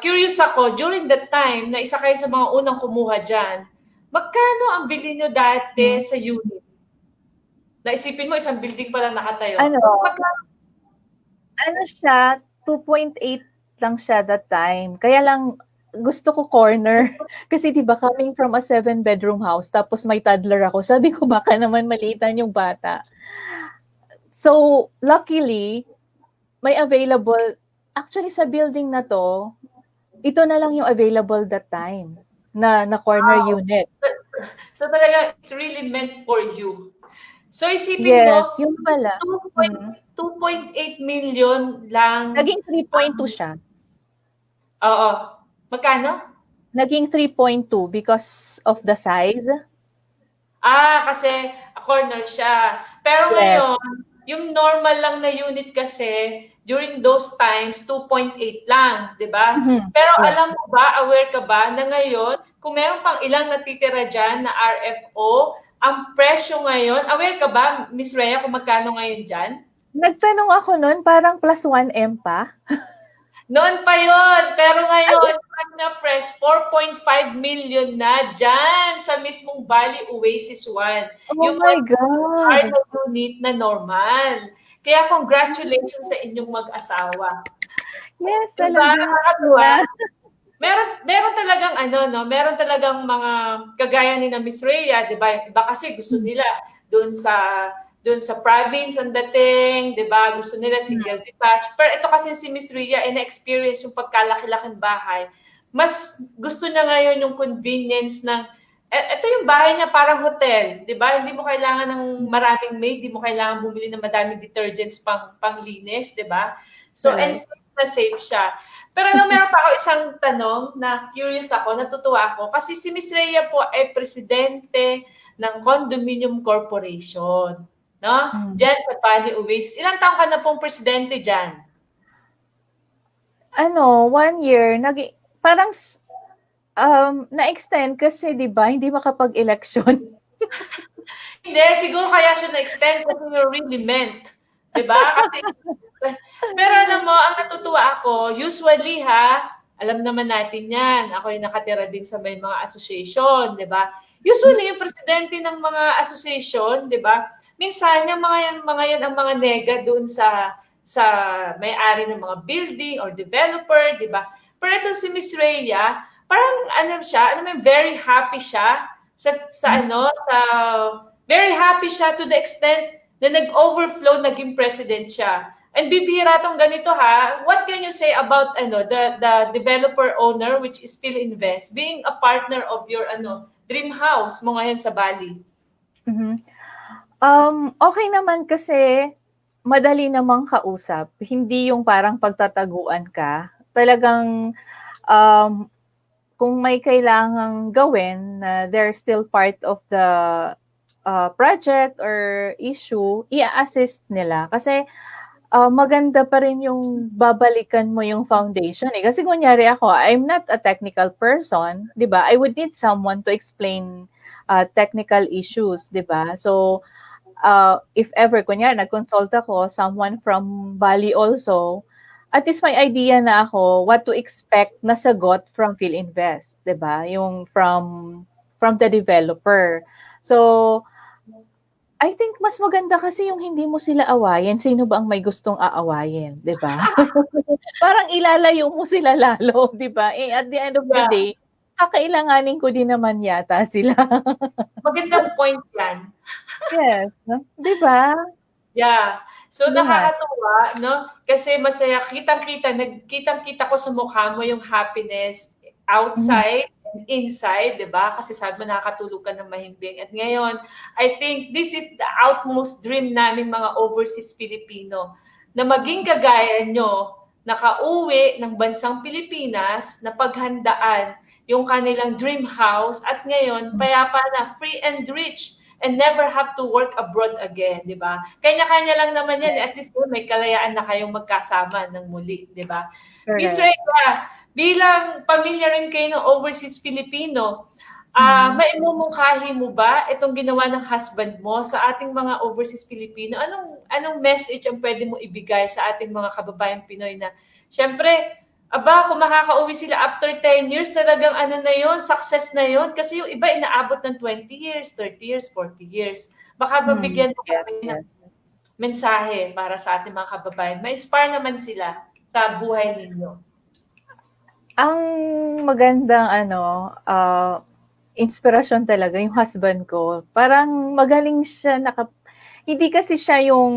curious ako, during that time, na isa kayo sa mga unang kumuha dyan, magkano ang bili nyo dati sa unit? Naisipin mo, isang building pa lang nakatayo. Ano siya, 2.8 lang siya that time. Kaya lang, gusto ko corner. Kasi diba, coming from a 7-bedroom house, tapos may toddler ako, sabi ko baka naman maliitan yung bata. So, luckily, may available, actually sa building na to, ito na lang yung available that time, na corner unit. So talaga, it's really meant for you. So isipin mo, yun pala. 2.8 million lang. Naging 3.2 siya. Oo. Magkano? Naging 3.2 because of the size. Kasi corner siya. Pero ngayon, yung normal lang na unit kasi, during those times, 2.8 lang, di ba? Pero alam mo ba, aware ka ba, na ngayon, kung meron pang ilang natitira dyan na RFO, ang presyo ngayon, aware ka ba, Miss Rhea, kung magkano ngayon dyan? Nagtanong ako noon, parang plus 1M pa. Noon pa yon, pero ngayon, na fresh, 4.5 million na dyan sa mismong Bali Oasis 1. Oh yung my God! Unit na normal. Kaya congratulations sa inyong mag-asawa. Yes, diba? talaga. Meron talagang meron talagang mga kagaya ni na Miss Rhea, 'di ba? Iba kasi gusto nila doon sa province ang dating, 'di ba? Gusto nila single detached. Pero ito kasi si Miss Rhea na-experience yung pagkalaki-laking bahay. Mas gusto niya ngayon yung convenience ng ito yung bahay niya parang hotel, 'di ba? Hindi mo kailangan ng maraming maid, hindi mo kailangan bumili ng madaming detergents panglinis, 'di ba? So and safe siya. Pero meron pa ako isang tanong na curious ako, natutuwa ako kasi si Miss Rhea po ay presidente ng Condominium Corporation, no? Diyan sa Bali Oasis. Ilang taon ka na pong presidente diyan? 1 year, parang Na-extend kasi 'di ba hindi makapag-eleksyon. Hindi, siguro kaya siya na-extend kasi you really meant. Diba? Kasi, pero alam mo, ang natutuwa ako, usually alam naman natin yan. Ako yung nakatira din sa may mga association, di ba? Usually, yung presidente ng mga association, di ba? Minsan, yung mga yan ang mga nega doon sa may-ari ng mga building or developer, di ba? Pero ito si Miss Rhea, parang very happy siya sa very happy siya to the extent na nag-overflow, naging president siya. And bibihira tong ganito what can you say about the developer owner which is PhilInvest being a partner of your dream house mo ngayon sa Bali? Mhm. Okay naman kasi madali namang kausap. Hindi yung parang pagtataguan ka. Talagang kung may kailangang gawin na they're still part of the project or issue, i-assist nila. Kasi maganda pa rin yung babalikan mo yung foundation eh. Kasi kunyari ako, I'm not a technical person, di ba? I would need someone to explain technical issues, di ba? So, if ever, kunyari, nag-consult ako, someone from Bali also, at least may idea na ako what to expect na sagot from PhilInvest, di ba? Yung from the developer. So, I think mas maganda kasi yung hindi mo sila awayin. Sino ba ang may gustong aawayin, 'di ba? Parang ilalayo mo sila lalo, 'di ba? Eh at the end of the day, kakailanganin ko din naman yata sila. Magandang point 'yan. Yes, 'di ba? Yeah. So Yeah. nakakatuwa, no? Kasi masaya, kitang-kita ko sa mukha mo yung happiness outside and inside, 'di ba? Kasi sabi mo nakakatulog ka ng mahimbing. At ngayon, I think this is the utmost dream namin mga overseas Filipino na maging kagaya nyo, nakauwi ng bansang Pilipinas na paghandaan yung kanilang dream house at ngayon payapa na, free and rich, and never have to work abroad again, di ba? Kanya-kanya lang naman yan. At least may kalayaan na kayong magkasama ng muli, di ba? Miss Rhea, bilang pamilya rin kayo ng overseas Filipino, maimumungkahi mo ba itong ginawa ng husband mo sa ating mga overseas Filipino? Anong message ang pwede mo ibigay sa ating mga kababayang Pinoy na, syempre, kung makakauwi sila after 10 years, talagang na yun, success na yun. Kasi yung iba inaabot ng 20 years, 30 years, 40 years. Baka mabigyan mo kami ng mensahe para sa ating mga kababayan. Ma-inspire naman sila sa buhay ninyo. Ang magandang inspirasyon talaga yung husband ko. Parang magaling siya, hindi kasi siya yung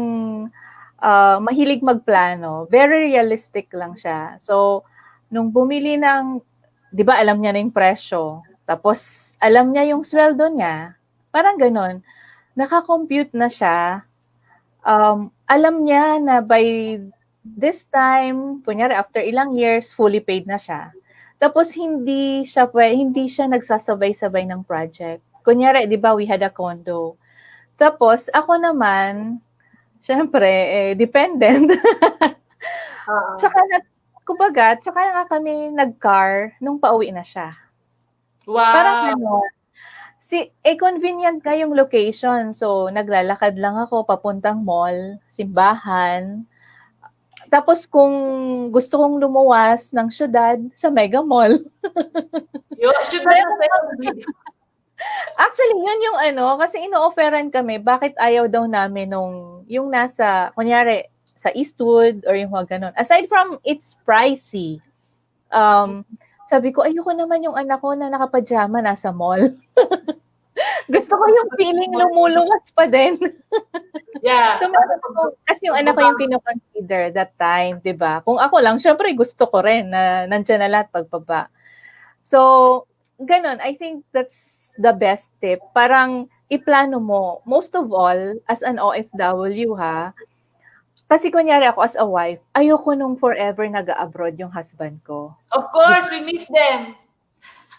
mahilig magplano. Very realistic lang siya. So, nung bumili di ba alam niya na yung presyo. Tapos, alam niya yung sweldo niya. Parang ganun. Naka-compute na siya. Alam niya na by this time, kunyari after ilang years, fully paid na siya. Tapos, hindi siya nagsasabay-sabay ng project. Kunyari, di ba, we had a condo. Tapos, ako naman, syempre, dependent. Tsaka nga kami nag-car nung pauwi na siya. Wow! Parang convenient ka yung location. So, naglalakad lang ako papuntang mall, simbahan. Tapos kung gusto kong lumuwas ng syudad, sa Mega Mall. Actually, yun yung kasi ino-offeran kami, bakit ayaw daw namin yung nasa, kunyari, sa Eastwood or yung mga ganun. Aside from it's pricey, sabi ko, ayoko naman yung anak ko na nakapajama nasa mall. Gusto ko yung feeling lumuluwas pa din. Yeah. So, kasi yung anak ko yung kino-consider that time, di ba? Kung ako lang, syempre gusto ko rin na nandyan na lahat pagbaba. So, ganun, I think that's the best tip. Parang iplano mo, most of all, as an OFW kasi kunyari ako as a wife, ayoko nung forever nag-abroad yung husband ko. Of course, we miss them.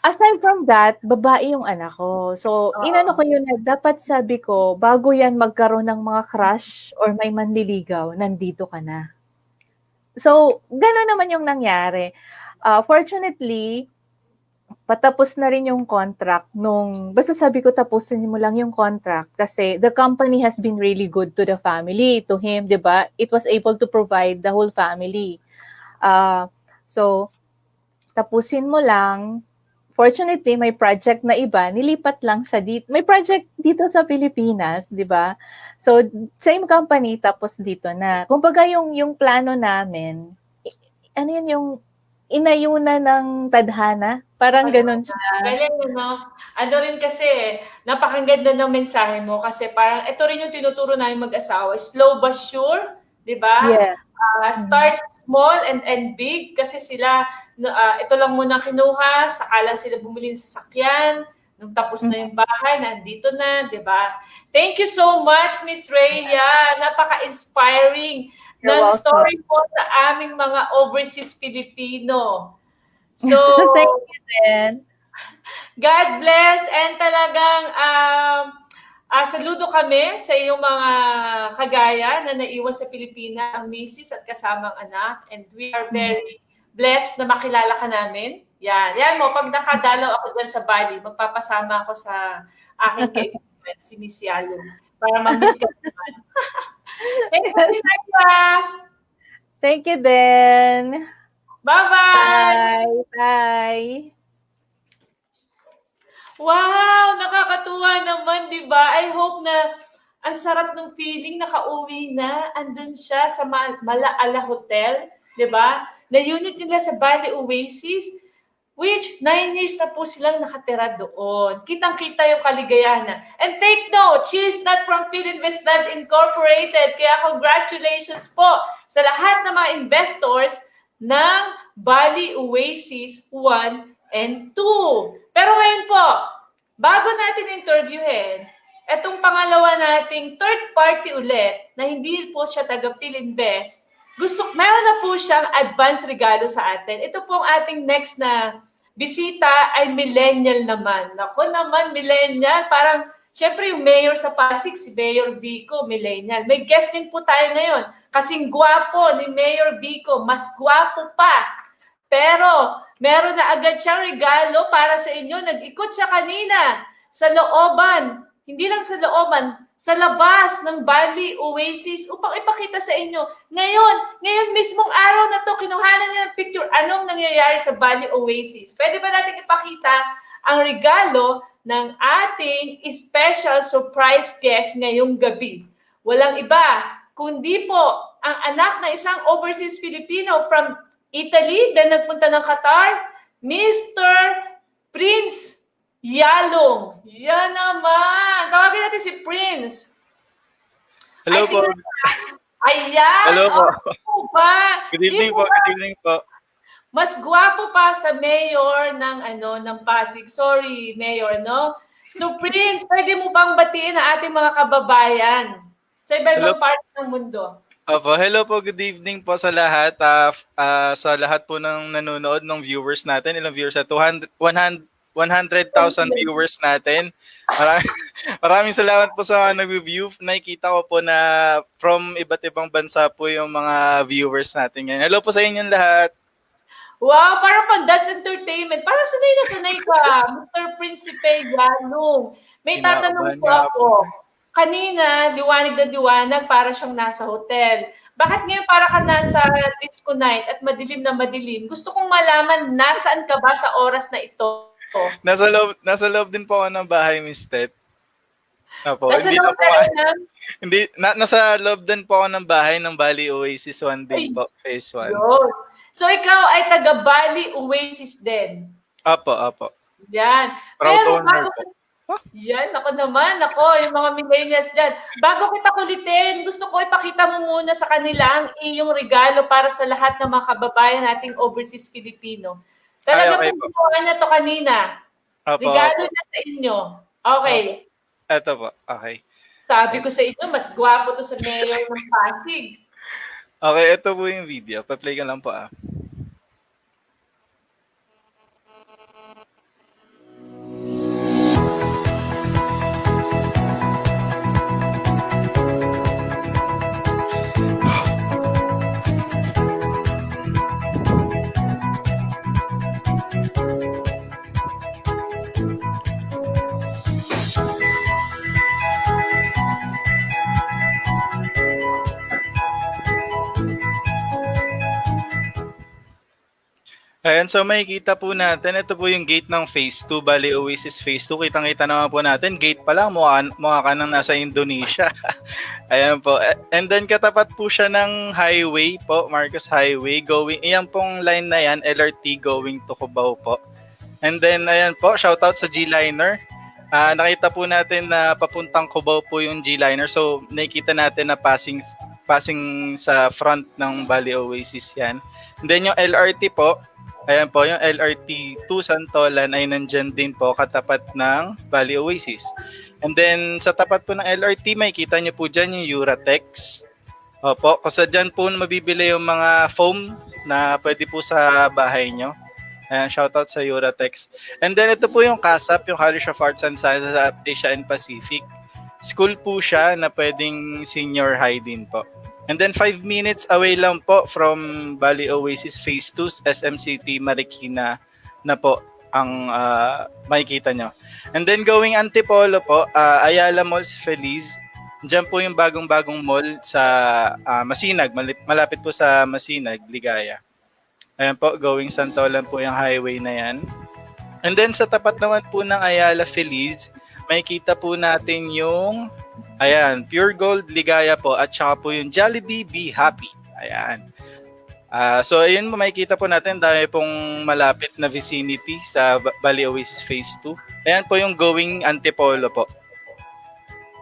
Aside from that, babae yung anak ko. So, inano ko yun na dapat sabi ko, bago yan magkaroon ng mga crush or may manliligaw, nandito ka na. So, gano'n naman yung nangyari. Fortunately, patapos na rin yung contract basta sabi ko tapusin mo lang yung contract kasi the company has been really good to the family, to him, di ba? It was able to provide the whole family. So, tapusin mo lang. Fortunately, may project na iba, nilipat lang siya dito. May project dito sa Pilipinas, di ba? So, same company, tapos dito na. Kumbaga yung plano namin, ano yun yung inayuna ng tadhana? Parang ganun siya. Galing, no? Ano rin kasi, napakaganda ng mensahe mo kasi parang ito rin yung tinuturo namin mag-asawa. Slow but sure, di ba? Yeah. Start small and big kasi sila, ito lang muna kinuha, saka lang sila bumili ng sasakyan, nung tapos na yung bahay, nandito na, di ba? Thank you so much, Miss Rhea. Napaka-inspiring You're ng welcome. story po sa aming mga overseas Filipino. So, Thank you din. God bless and talagang saludo kami sa iyong mga kagaya na naiwan sa Pilipinas, ang misis at kasamang anak. And we are very blessed na makilala ka namin. Yan mo, pag nakadalaw ako dyan sa Bali, magpapasama ako sa aking kaibigan, si Miss Yalom, para ma-meet ka naman. Thank you, Miss Ayla. Thank you din. Bye-bye! Bye. Wow! Nakakatuwa naman, di ba? I hope na ang sarap ng feeling, nakauwi na, andun siya sa Malaala Hotel, di ba? Na unit nila sa Bali Oasis, which 9 years na po silang nakatira doon. Kitang-kita yung kaligayahan na. And take note, she is not from Philinvestment Incorporated, kaya congratulations po sa lahat ng mga investors ng Bali Oasis 1 and 2. Pero ngayon po, bago natin interviewin, etong pangalawa nating third party ulit na hindi po siya taga Philinvest, meron na po siyang advance regalo sa atin. Ito pong ating next na bisita ay millennial naman. Ako naman, millennial. Parang, syempre yung mayor sa Pasig, si Mayor Vico, millennial. May guest din po tayo ngayon. Kasing gwapo ni Mayor Vico, mas gwapo pa. Pero, meron na agad siyang regalo para sa inyo. Nag-ikot siya kanina sa looban. Hindi lang sa looban, sa labas ng Bali Oasis upang ipakita sa inyo. Ngayon mismong araw na to, kinuhanan niya ng picture. Anong nangyayari sa Bali Oasis? Pwede ba natin ipakita ang regalo ng ating special surprise guest ngayong gabi? Walang iba, kundi po ang anak na isang overseas Filipino from Italy, then nagpunta ng Qatar, Mr. Prince Yalong. Yan naman. Tawagin natin si Prince. Hello po. Ayan. Hello po. Ano ba? Good evening po. Good evening po. Mas gwapo pa sa mayor ng Pasig. Sorry, mayor, no? So, Prince, pwede mo bang batiin ang ating mga kababayan sa iba-ibang parte ng mundo? Opo, hello po, good evening po sa lahat. Sa lahat po ng nanonood, ng viewers natin. Ilang viewers? 100,000 viewers natin. Maraming salamat po sa nag-view. Nakikita ko po na from iba't ibang bansa po yung mga viewers natin ngayon. Hello po sa inyong lahat. Wow, para pang That's Entertainment. Para sanay na sanay ka, Mr. Principe Yalong. May tatanong po ako. Kanina, liwanag na liwanag para siyang nasa hotel. Bakit ngayon para ka nasa disco night at madilim na madilim? Gusto kong malaman, nasaan ka ba sa oras na ito? Nasa loob din po ako ng bahay, Miss Tet. Opo, Nasa loob na rin na? Nasa loob din po ako ng bahay ng Bali Oasis 1 din po, phase 1. Yun. So ikaw ay taga Bali Oasis din? Opo. Yan. Proud Pero owner bago, po. yan, ako naman, yung mga millennials dyan. Bago kita kulitin, gusto ko ipakita mo muna sa kanila ang iyong regalo para sa lahat ng mga kababayan nating overseas Filipino. Talaga okay pong ginawa na to kanina. Opo. Regalo na sa inyo. Okay. Ito po, okay. Sabi ko sa inyo, mas gwapo to sa mayor ng Pasig. Okay, ito po yung video. Pa-play ka lang po Ayan, so makikita po natin, ito po yung gate ng Phase 2, Bali Oasis Phase 2. Kitang-kita naman po natin, gate pa lang, mukha ka nang nasa Indonesia. Ayan po. And then katapat po siya ng highway po, Marcos Highway. Iyan pong line na yan, LRT going to Cubao po. And then, ayan po, shoutout sa G-Liner. Nakita po natin na papuntang Cubao po yung G-Liner. So, nakikita natin na passing sa front ng Bali Oasis yan. And then yung LRT po, ayan po, yung LRT to Santolan ay nandyan din po katapat ng Bali Oasis. And then sa tapat po ng LRT, makikita nyo po dyan yung Uratex. Opo, kasi dyan po mabibili yung mga foam na pwede po sa bahay nyo. Ayan, shoutout sa Uratex. And then ito po yung CASAP, yung College of Arts and Sciences at Asia and Pacific. School po siya na pwedeng senior high din po. And then 5 minutes away lang po from Bali Oasis Phase 2, SM City, Marikina na po ang makikita nyo. And then going Antipolo po, Ayala Malls Feliz. Diyan po yung bagong-bagong mall sa Masinag, malapit po sa Masinag, Ligaya. Ayan po, going Santolan po yung highway na yan. And then sa tapat naman po ng Ayala Feliz, makikita po natin yung Pure Gold Ligaya po at saka po yung Jollibee Be Happy. Ayan. So ayun, makikita po natin dahil pong malapit na vicinity sa Bali Oasis Phase 2. Ayan po yung going Antipolo po.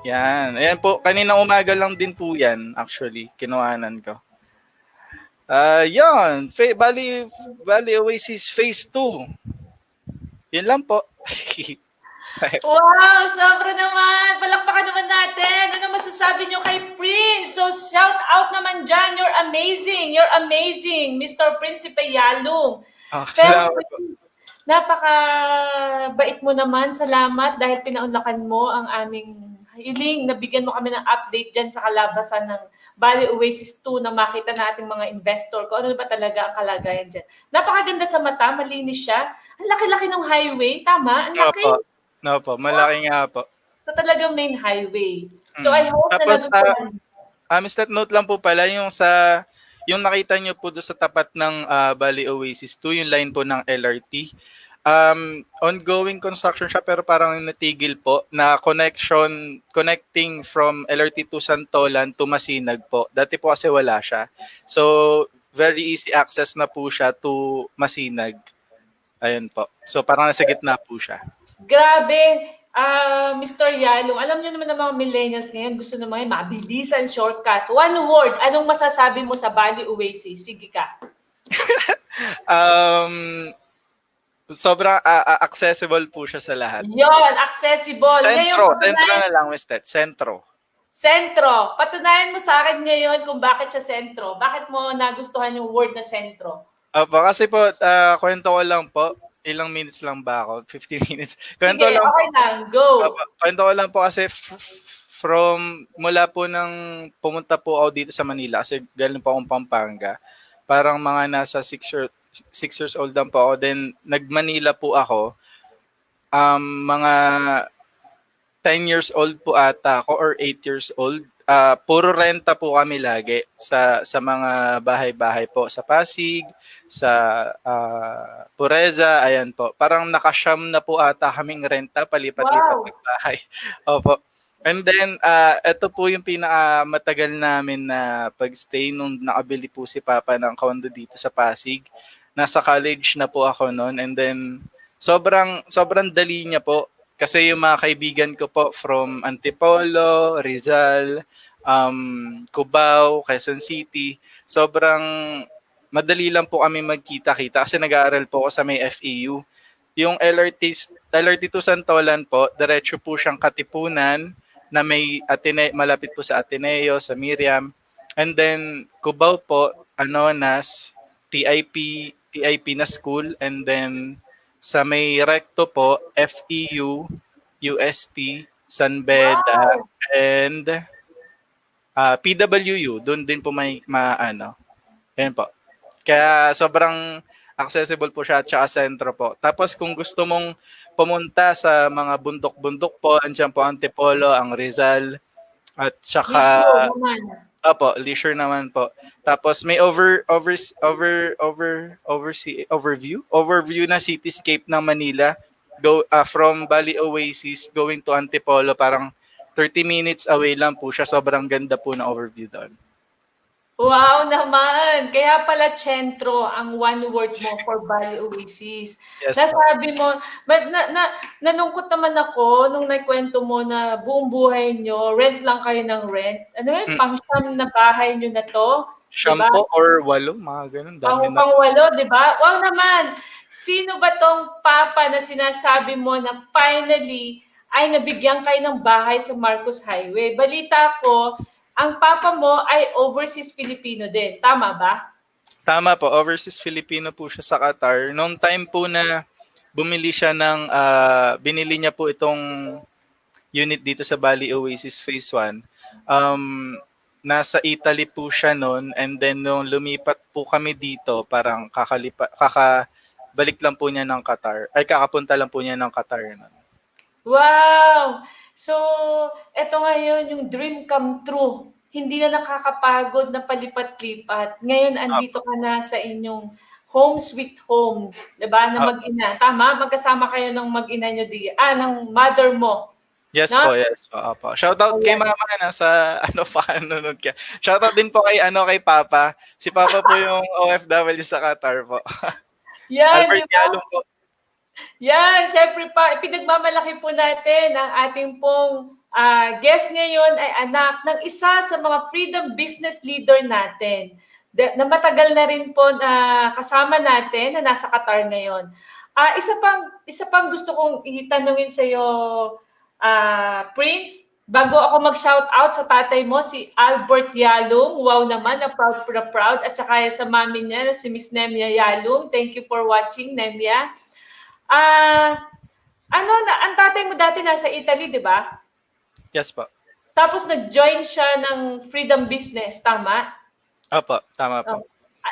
Yan. Ayan po, kanina umaga lang din po yan actually, kinuhanan ko. Yan, Bali Oasis Phase 2. Yan lang po. Wow, sobra naman. Palakpakan naman natin. Ano masasabi nyo kay Prince? So shout out naman dyan. You're amazing. You're amazing, Mr. Prinsipe Yalong. Pero Salamat po. Prince, napaka-bait mo naman. Salamat dahil pinaunlakan mo ang aming hiling. Nabigyan mo kami ng update dyan sa kalabasan ng Bali Oasis 2 na makita nating mga investor ko. Ano ba talaga ang kalagayan dyan? Napakaganda sa mata. Malinis siya. Ang laki-laki ng highway. Tama? Ang laki. No po, malaki nga po. So talagang main highway. So I hope Tapos, na Mr. Note lang po pala, yung nakita nyo po doon sa tapat ng Bali Oasis 2, yung line po ng LRT. Ongoing construction siya pero parang natigil po na connecting from LRT to Santolan to Masinag po. Dati po kasi wala siya. So, very easy access na po siya to Masinag. Ayun po. So, parang nasa gitna po siya. Grabe, Mr. Yalong. Alam niyo naman ng mga millennials ngayon, gusto na mga mabilisan shortcut. One word, anong masasabi mo sa Bali Oasis? Sige ka. Sobrang accessible po siya sa lahat. Yon, accessible. Sentro na lang, Mr. Sentro. Patunayan mo sa akin ngayon kung bakit siya sentro. Bakit mo nagustuhan yung word na sentro? Opo, kasi po, kwento ko lang po. Ilang minutes lang ba ako? 50 minutes. Kwento Sige, lang. okay lang. Go. Kwento ko lang po kasi mula po nang pumunta po ako dito sa Manila kasi galing po akong Pampanga. Parang mga nasa 6 years old lang po ako. Then nag-Manila po ako. Mga 10 years old po ata ako or 8 years old. Puro renta po kami lagi sa mga bahay-bahay po sa Pasig, sa Pureza, ayan po. Parang nakasyam na po ata kaming renta, palipat-lipat ng bahay. Opo. And then, ito po yung pinakamatagal namin na pagstay nung nakabili po si Papa ng condo dito sa Pasig. Nasa college na po ako noon. And then, sobrang dali niya po. Kasi yung mga kaibigan ko po from Antipolo, Rizal, Cubao, Quezon City, sobrang madali lang po kami magkita-kita kasi nag-aaral po ako sa may FEU. Yung LRT to Santolan po, diretso po siyang Katipunan na may malapit po sa Ateneo, sa Miriam. And then Cubao po, nas TIP na school, and then sa may recto po, FEU, UST, San Beda, and PWU. Doon din po may Ayan po. Kaya sobrang accessible po siya at saka sentro po. Tapos kung gusto mong pumunta sa mga bundok-bundok po, andyan po Antipolo, ang Rizal, at saka Opo, leisure naman po. Tapos may overview na cityscape ng Manila. From Bali Oasis going to Antipolo, parang 30 minutes away lang po siya. Sobrang ganda po ng overview doon. Wow naman! Kaya pala Centro ang one word mo for Bali Oasis. Yes, po. Nasabi mo, nalungkot naman ako nung naikwento mo na buong buhay nyo, rent lang kayo ng rent. Ano yun, pang-siyam na bahay nyo na to? Siyam po or 8, mga ganun. Dami na. Pang-walo, di ba? Wow naman! Sino ba tong papa na sinasabi mo na finally ay nabigyan kayo ng bahay sa Marcos Highway? Balita ko, ang papa mo ay overseas Filipino din. Tama ba? Tama po, overseas Filipino po siya sa Qatar. Noong time po na bumili siya binili niya po itong unit dito sa Bali Oasis Phase 1. Nasa Italy po siya noon, and then nung lumipat po kami dito, parang kakabalik lang po niya ng Qatar. Ay, kakapunta lang po niya ng Qatar noon. Wow! So, eto ngayon yung dream come true. Hindi na nakakapagod na palipat-lipat. Ngayon, andito ka na sa inyong home sweet home. Diba? Na mag-ina. Tama? Magkasama kayo ng mag-ina nyo ng mother mo. Yes no? po, yes po. Opo. Shoutout kay mama na sa panonood ka. Shoutout din po kay Papa. Si Papa po yung OFW sa Qatar po. Yan, Albert diba? Yalong po. Yan, syempre pa, pinagmamalaki po natin ang ating pong guest ngayon ay anak ng isa sa mga freedom business leader natin na matagal na rin po na kasama natin na nasa Qatar ngayon. Isa pang gusto kong itanungin sa iyo, Prince, bago ako mag-shout out sa tatay mo, si Albert Yalong. Wow naman, na proud. At saka sa mami niya, si Miss Nemia Yalong. Thank you for watching, Nemia. Ang tatay mo dati nasa Italy, di ba? Yes po. Tapos nag-join siya ng freedom business, tama? Opo, tama po.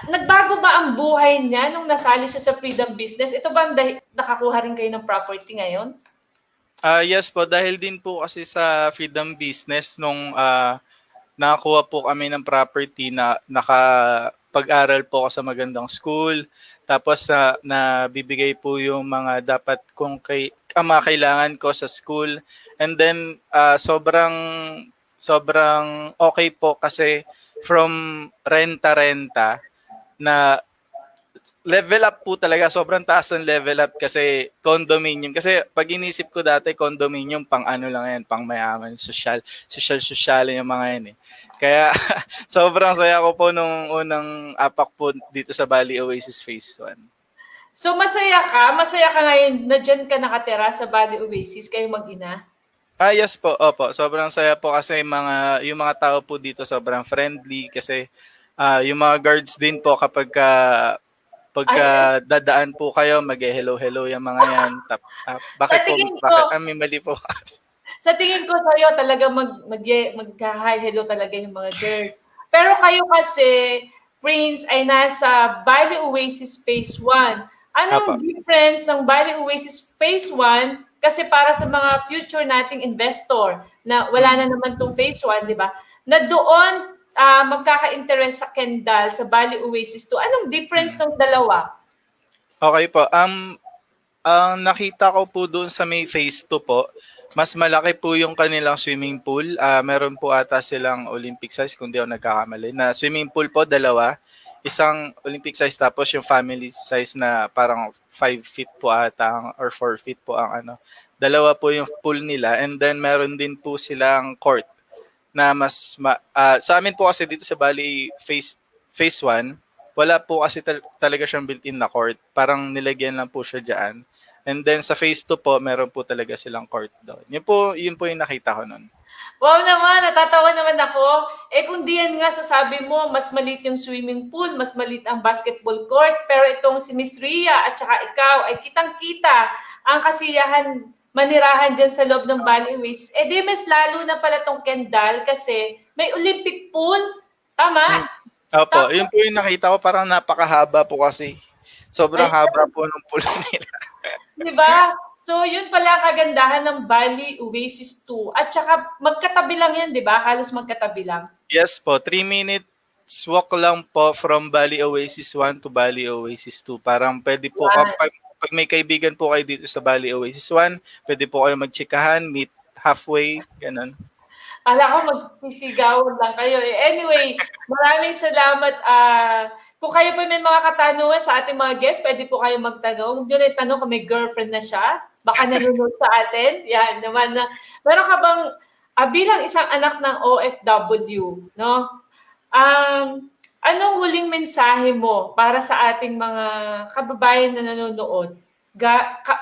Nagbago ba ang buhay niya nung nasali siya sa freedom business? Ito ba nakakuha rin kayo ng property ngayon? Yes po, dahil din po kasi sa freedom business nung nakakuha po kami ng property na nakapag-aral po ako sa magandang school. Tapos na bibigay po yung mga dapat mga kailangan ko sa school. And then sobrang okay po kasi from renta na level up po talaga. Sobrang taas ng level up kasi condominium. Kasi pag inisip ko dati, condominium pang ano lang yan, pang mayaman, social yung mga yan eh. Kaya sobrang saya ko po nung unang apak po dito sa Bali Oasis Phase 1. So masaya ka ngayon na dyan ka nakatira sa Bali Oasis, kayo mag-ina? Yes po, opo. Sobrang saya po kasi yung mga tao po dito sobrang friendly kasi yung mga guards din po kapag dadaan po kayo, mag-hello yung mga yan. Bakit may mali po? Sa tingin ko sa'yo, talaga mag-hi, hello talaga yung mga girls. Pero kayo kasi, Prince, ay nasa Bali Oasis Phase 1. Anong difference ng Bali Oasis Phase 1? Kasi para sa mga future nating investor na wala na naman tong Phase 1, di ba? Na doon magkaka-interest sa Kendall, sa Bali Oasis 2. Anong difference ng dalawa? Okay po. Ang nakita ko po doon sa may Phase 2 po, mas malaki po yung kanilang swimming pool. Meron po ata silang Olympic size, kung di ako nagkakamali, na swimming pool po, dalawa. Isang Olympic size, tapos yung family size na parang 5 feet po ata or 4 feet po ang ano. Dalawa po yung pool nila, and then meron din po silang court na sa amin po kasi dito sa Bali Phase 1, wala po kasi talaga siyang built-in na court. Parang nilagyan lang po siya dyan. And then sa Phase 2 po, meron po talaga silang court doon. Yun po yung nakita ko noon. Wow naman, natatawa naman ako. Kung diyan nga sasabi mo, mas maliit yung swimming pool, mas maliit ang basketball court, pero itong si Miss Ria at saka ikaw ay kitang-kita ang kasiyahan manirahan dyan sa loob ng Bali Oasis. Di mas lalo na pala tong Kendall kasi may Olympic pool. Tama? Opo, yun po yung nakita ko, parang napakahaba po kasi. Sobrang haba po ng pool nila. Diba? So, yun pala kagandahan ng Bali Oasis 2. At saka magkatabi lang yan, di ba? Halos magkatabi lang. Yes po, 3 minutes walk lang po from Bali Oasis 1 to Bali Oasis 2. Parang pwede po, Yan. pag may kaibigan po kayo dito sa Bali Oasis 1, pwede po kayo magtsikahan, meet halfway, ganun. Kala ko magsisigawan lang kayo. Anyway, maraming salamat. Kung kayo po may mga katanungan sa ating mga guests, pwede po kayo magtanong. Huwag nyo na itanong kung may girlfriend na siya. Baka nanonood sa atin. Yan naman. Meron ka bang, bilang isang anak ng OFW, no? Anong huling mensahe mo para sa ating mga kababayan na nanonood?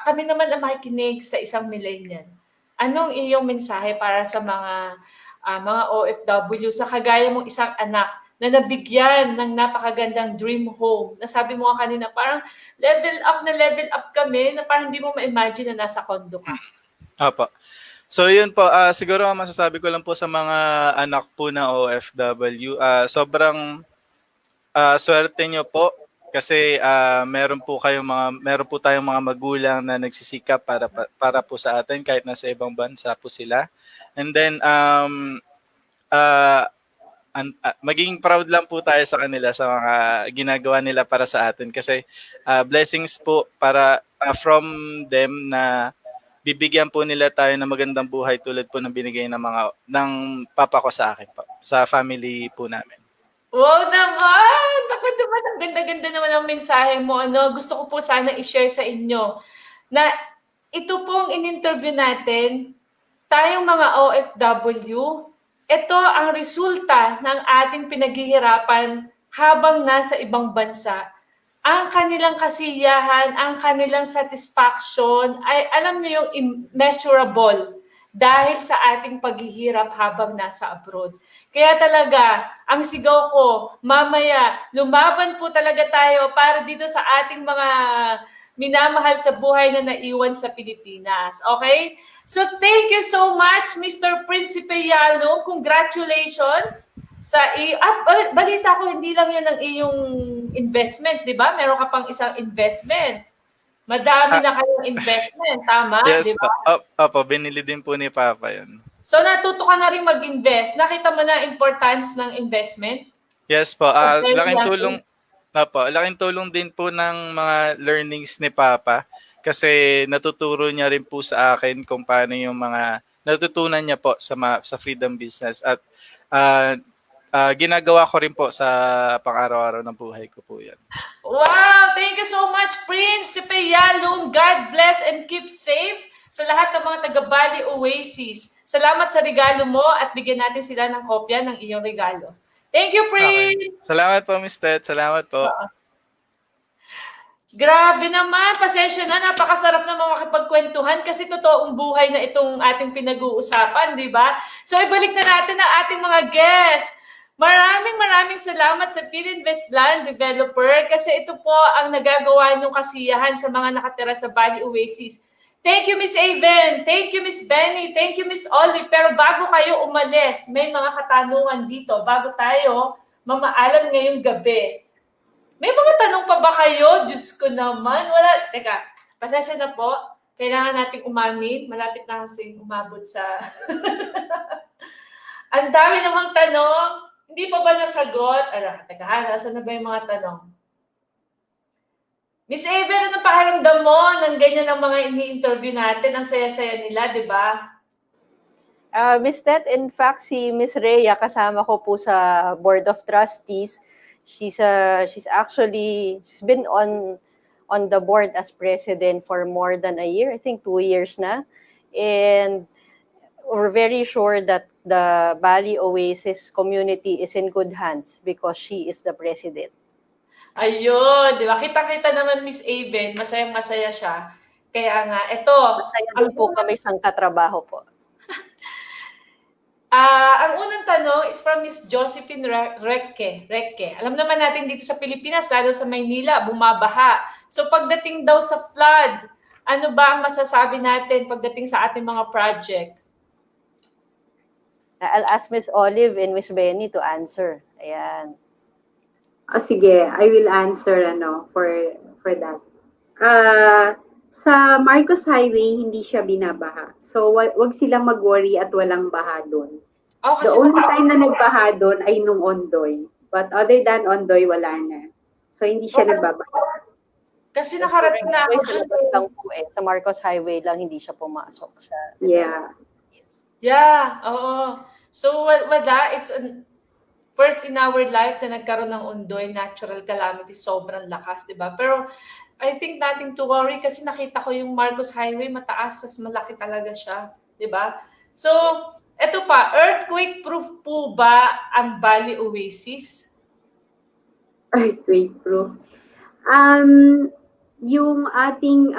Kami naman ang makikinig sa isang millennial. Anong iyong mensahe para sa mga OFW sa kagaya mong isang anak na nabigyan ng napakagandang dream home? Nasabi mo kanina, parang level up kami na parang hindi mo ma-imagine na nasa condo ka. Opo. So yun po, siguro ang masasabi ko lang po sa mga anak po na OFW, sobrang swerte nyo po kasi meron po tayong mga magulang na nagsisikap para po sa atin kahit nasa ibang bansa po sila. And then maging proud lang po tayo sa kanila sa mga ginagawa nila para sa atin kasi blessings po para from them na bibigyan po nila tayo ng magandang buhay tulad po ng binigay ng papa ko sa akin po, sa family po namin. Wow naman! Naku naman, ang ganda-ganda naman ang mensahe mo. Gusto ko po sana i-share sa inyo na ito pong in-interview natin, tayong mga OFW, ito ang resulta ng ating pinaghihirapan habang nasa ibang bansa. Ang kanilang kasiyahan, ang kanilang satisfaction, ay alam niyo yung immeasurable dahil sa ating paghihirap habang nasa abroad. Kaya talaga, ang sigaw ko, mamaya, lumaban po talaga tayo para dito sa ating mga minamahal sa buhay na naiwan sa Pilipinas. Okay? So, thank you so much, Mr. Principe Yalo. Congratulations sa balita ko, hindi lang yan ang iyong investment, di ba? Meron ka pang isang investment. Madami na kayong investment, tama? Yes, diba? Opo, binili din po ni Papa yun. So natuto ka na rin mag-invest. Nakita mo na importance ng investment? Yes po, Okay, laking tulong din po ng mga learnings ni Papa kasi natuturo niya rin po sa akin kung paano yung mga natutunan niya po sa freedom business at ginagawa ko rin po sa pang-araw-araw ng buhay ko po yan. Wow! Thank you so much, Prince Yalong. God bless and keep safe sa lahat ng mga taga-Bali Oasis. Salamat sa regalo mo at bigyan natin sila ng kopya ng iyong regalo. Thank you, Prince! Okay. Salamat po, Miss Ted. Salamat po. Grabe naman, pasensya na, napakasarap na makipagkwentuhan kasi totoong buhay na itong ating pinag-uusapan, di ba? So ibalik na natin ang ating mga guests. Maraming salamat sa Philinvest Land Developer kasi ito po ang nagagawa ng kasiyahan sa mga nakatira sa Bali Oasis. Thank you, Miss Aven. Thank you, Miss Benny. Thank you, Miss Olive. Pero bago kayo umalis, may mga katanungan dito bago tayo mamaalam ngayong gabi. May mga tanong pa ba kayo? Diyos ko naman. Wala. Teka, pasensya na po. Kailangan nating umamin. Malapit na kasing umabot sa... Ang dami namang tanong. Hindi pa ba nasagot? Teka, nasaan na ba yung mga tanong? Miss Aven, ano pakiramdam mo ng ganyan ng mga ini-interview natin? Ang saya-saya nila, di ba? Miss Ted, in fact, si Miss Rhea, kasama ko po sa Board of Trustees. She's been on the board as president for more than a year, I think 2 years na. And we're very sure that the Bali Oasis community is in good hands because she is the president. Ayun, di ba? Kita-kita naman, Miss Aven, masayang-masaya siya. Kaya nga, ito. Masaya din po kami siyang katrabaho po. Ang unang tanong is from Miss Josephine Recque. Alam naman natin dito sa Pilipinas, lalo sa Maynila, bumabaha. So pagdating daw sa flood, ano ba ang masasabi natin pagdating sa ating mga project? I'll ask Miss Olive and Miss Benny to answer. Ayan. Sige, I will answer for that. Sa Marcos Highway, hindi siya binabaha. So, wag silang mag-worry at walang baha doon. Oh, The kasi only mataas. time na nagbaha doon ay nung Ondoy. But other than Ondoy, wala na. So, hindi siya nagbabaha. Kasi nakarating na ako Sa dun. labas lang po eh. Sa Marcos Highway lang, hindi siya pumasok sa... Yeah. Yes. Yeah, oo. So, wala. It's first in our life na nagkaroon ng Ondoy, natural calamity, sobrang lakas, di ba? Pero, I think nothing to worry kasi nakita ko yung Marcos Highway, mataas, tas malaki talaga siya, di ba? So, eto pa, earthquake-proof po ba ang Bali Oasis? Earthquake-proof. Yung ating,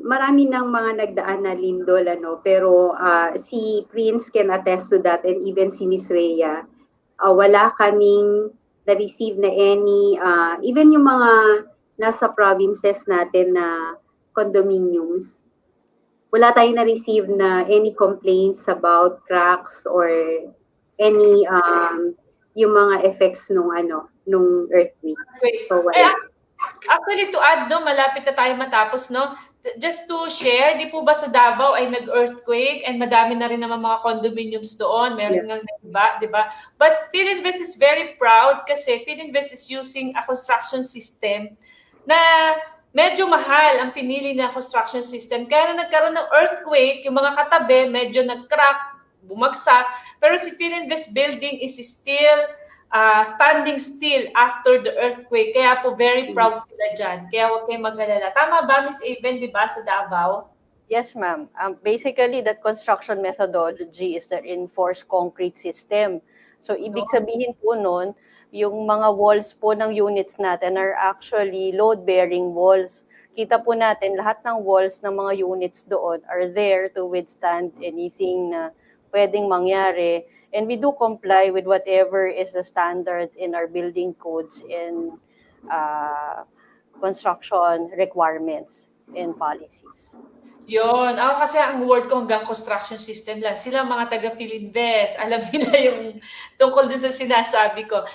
marami ng mga nagdaan na lindol, pero si Prince can attest to that and even si Miss Rhea, wala kaming na-receive na any, even yung mga nasa provinces natin na condominiums, wala tayong na-receive na any complaints about cracks or any, yung mga effects nung earthquake. So, wala. Actually, to add, no, malapit na tayo matapos, no? Just to share, di po ba sa Davao ay nag-earthquake and madami na rin naman mga condominiums doon, meron nga iba, di ba? But Philinvest is very proud kasi Philinvest is using a construction system na medyo mahal ang pinili na construction system. Kaya na nagkaroon ng earthquake, yung mga katabi medyo nag-crack, bumagsak, pero si Philinvest building is still standing still after the earthquake. Kaya po very proud sila dyan. Kaya huwag kayong mag-alala. Tama ba, Miss Aven, di ba, sa Davao? Yes, ma'am. Basically, that construction methodology is the reinforced concrete system. So, ibig sabihin po nun, yung mga walls po ng units natin are actually load-bearing walls. Kita po natin, lahat ng walls ng mga units doon are there to withstand anything na pwedeng mangyari. And we do comply with whatever is the standard in our building codes and construction requirements and policies. Yun. Ako kasi ang word ko hanggang construction system lang. Sila mga taga-Philinvest. Alam nila yung tungkol dun sa sinasabi ko.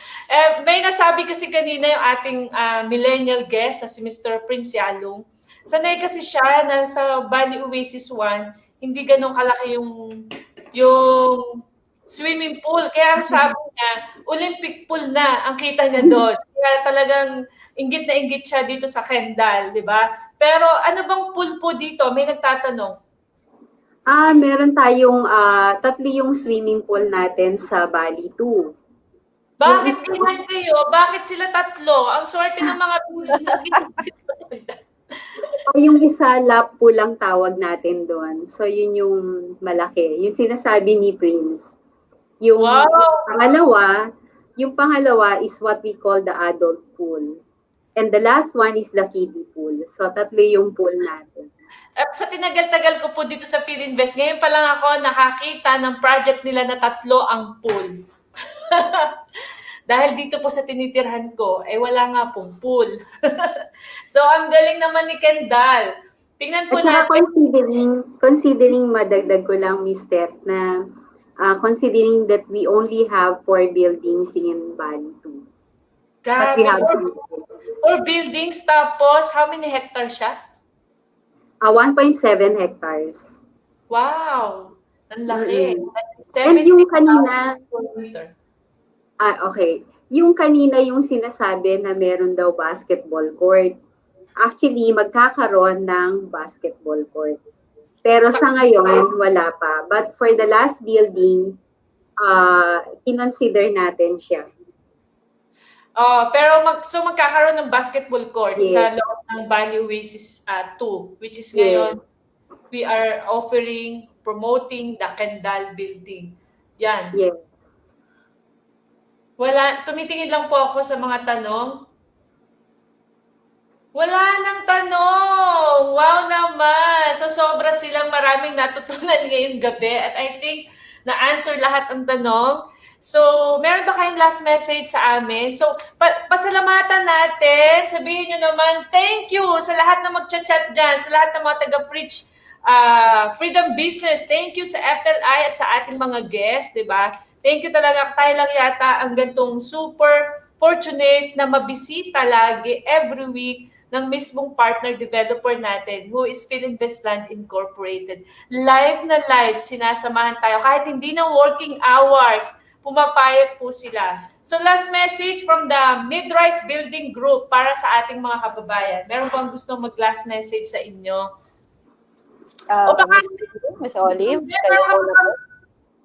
May nasabi kasi kanina yung ating millennial guest na si Mr. Prince Yalong. Sanay kasi siya na sa Bali Oasis 1, hindi ganun kalaki yung swimming pool. Kaya ang sabi niya, Olympic pool na ang kita niya doon. Kaya talagang inggit na inggit siya dito sa Kendall, di ba? Pero ano bang pool po dito? May nagtatanong. Meron tayong 3 yung swimming pool natin sa Bali 2. Bakit ganyan kayo? Bakit sila 3? Ang swerte ng mga pool. Yung isa, lap pool ang tawag natin doon. So, yun yung malaki. Yung sinasabi ni Prince. Yung pangalawa is what we call the adult pool. And the last one is the kiddie pool. So, 3 yung pool natin. At sa tinagal-tagal ko po dito sa Philinvest, ngayon pa lang ako nakakita ng project nila na 3 ang pool. Dahil dito po sa tinitirhan ko, wala nga pong pool. So, ang galing naman ni Kendall. Tingnan po At saka natin. considering madagdag ko lang, Miss Tet, na considering that we only have 4 buildings in Bali 2. But we have 4 buildings, tapos how many hectares siya? 1.7 hectares. Wow! Ang laki. And yung kanina, 70,000 okay. Yung kanina yung sinasabi na meron daw basketball court. Actually, magkakaroon ng basketball court. Pero sa ngayon, wala pa. But for the last building, kinonsider natin siya. Pero magkakaroon ng basketball court sa Yes. loob ng Bali Oasis 2, which is ngayon, we are promoting the Kendall building. Yan. Yes. Tumitingin lang po ako sa mga tanong. Wala nang tanong! Wow naman! So, sobra silang maraming natutunan ngayong gabi. At I think, na-answer lahat ang tanong. So, meron ba kayong last message sa amin? So, pasalamatan natin. Sabihin nyo naman, thank you sa lahat na magchat-chat dyan, sa lahat ng mga taga-Freedom Business. Thank you sa FLI at sa ating mga guests, di ba? Thank you talaga. Tayo lang yata ang gantong super fortunate na mabisita lagi every week ng mismong partner developer natin who is Philinvestland Incorporated. Live na live, sinasamahan tayo. Kahit hindi na working hours, pumapayag po sila. So last message from the Mid-Rise Building Group para sa ating mga kababayan. Meron bang gusto mag-last message sa inyo? O baka, Miss Olive, meron kayo ka po na po.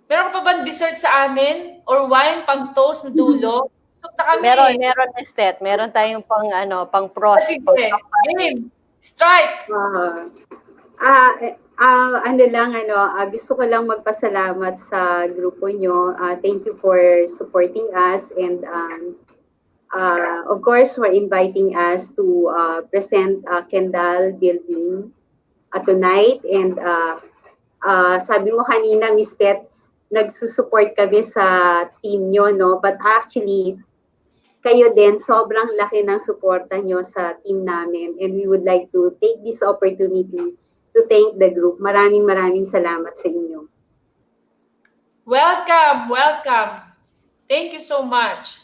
meron ka pa ba dessert sa amin? Or wine, pang toast na dulo? Susok na kami. Meron, Miss Tet. Meron tayong pang pros. Sige, game. Strike. Gusto ko lang magpasalamat sa grupo nyo. Thank you for supporting us and of course for inviting us to present Kendall Building tonight. And sabi mo kanina, Miss Tet, nagsusupport kami sa team nyo, no? But actually, kayo din, sobrang laki ng suporta nyo sa team namin. And we would like to take this opportunity to thank the group. Maraming salamat sa inyo. Welcome, welcome. Thank you so much,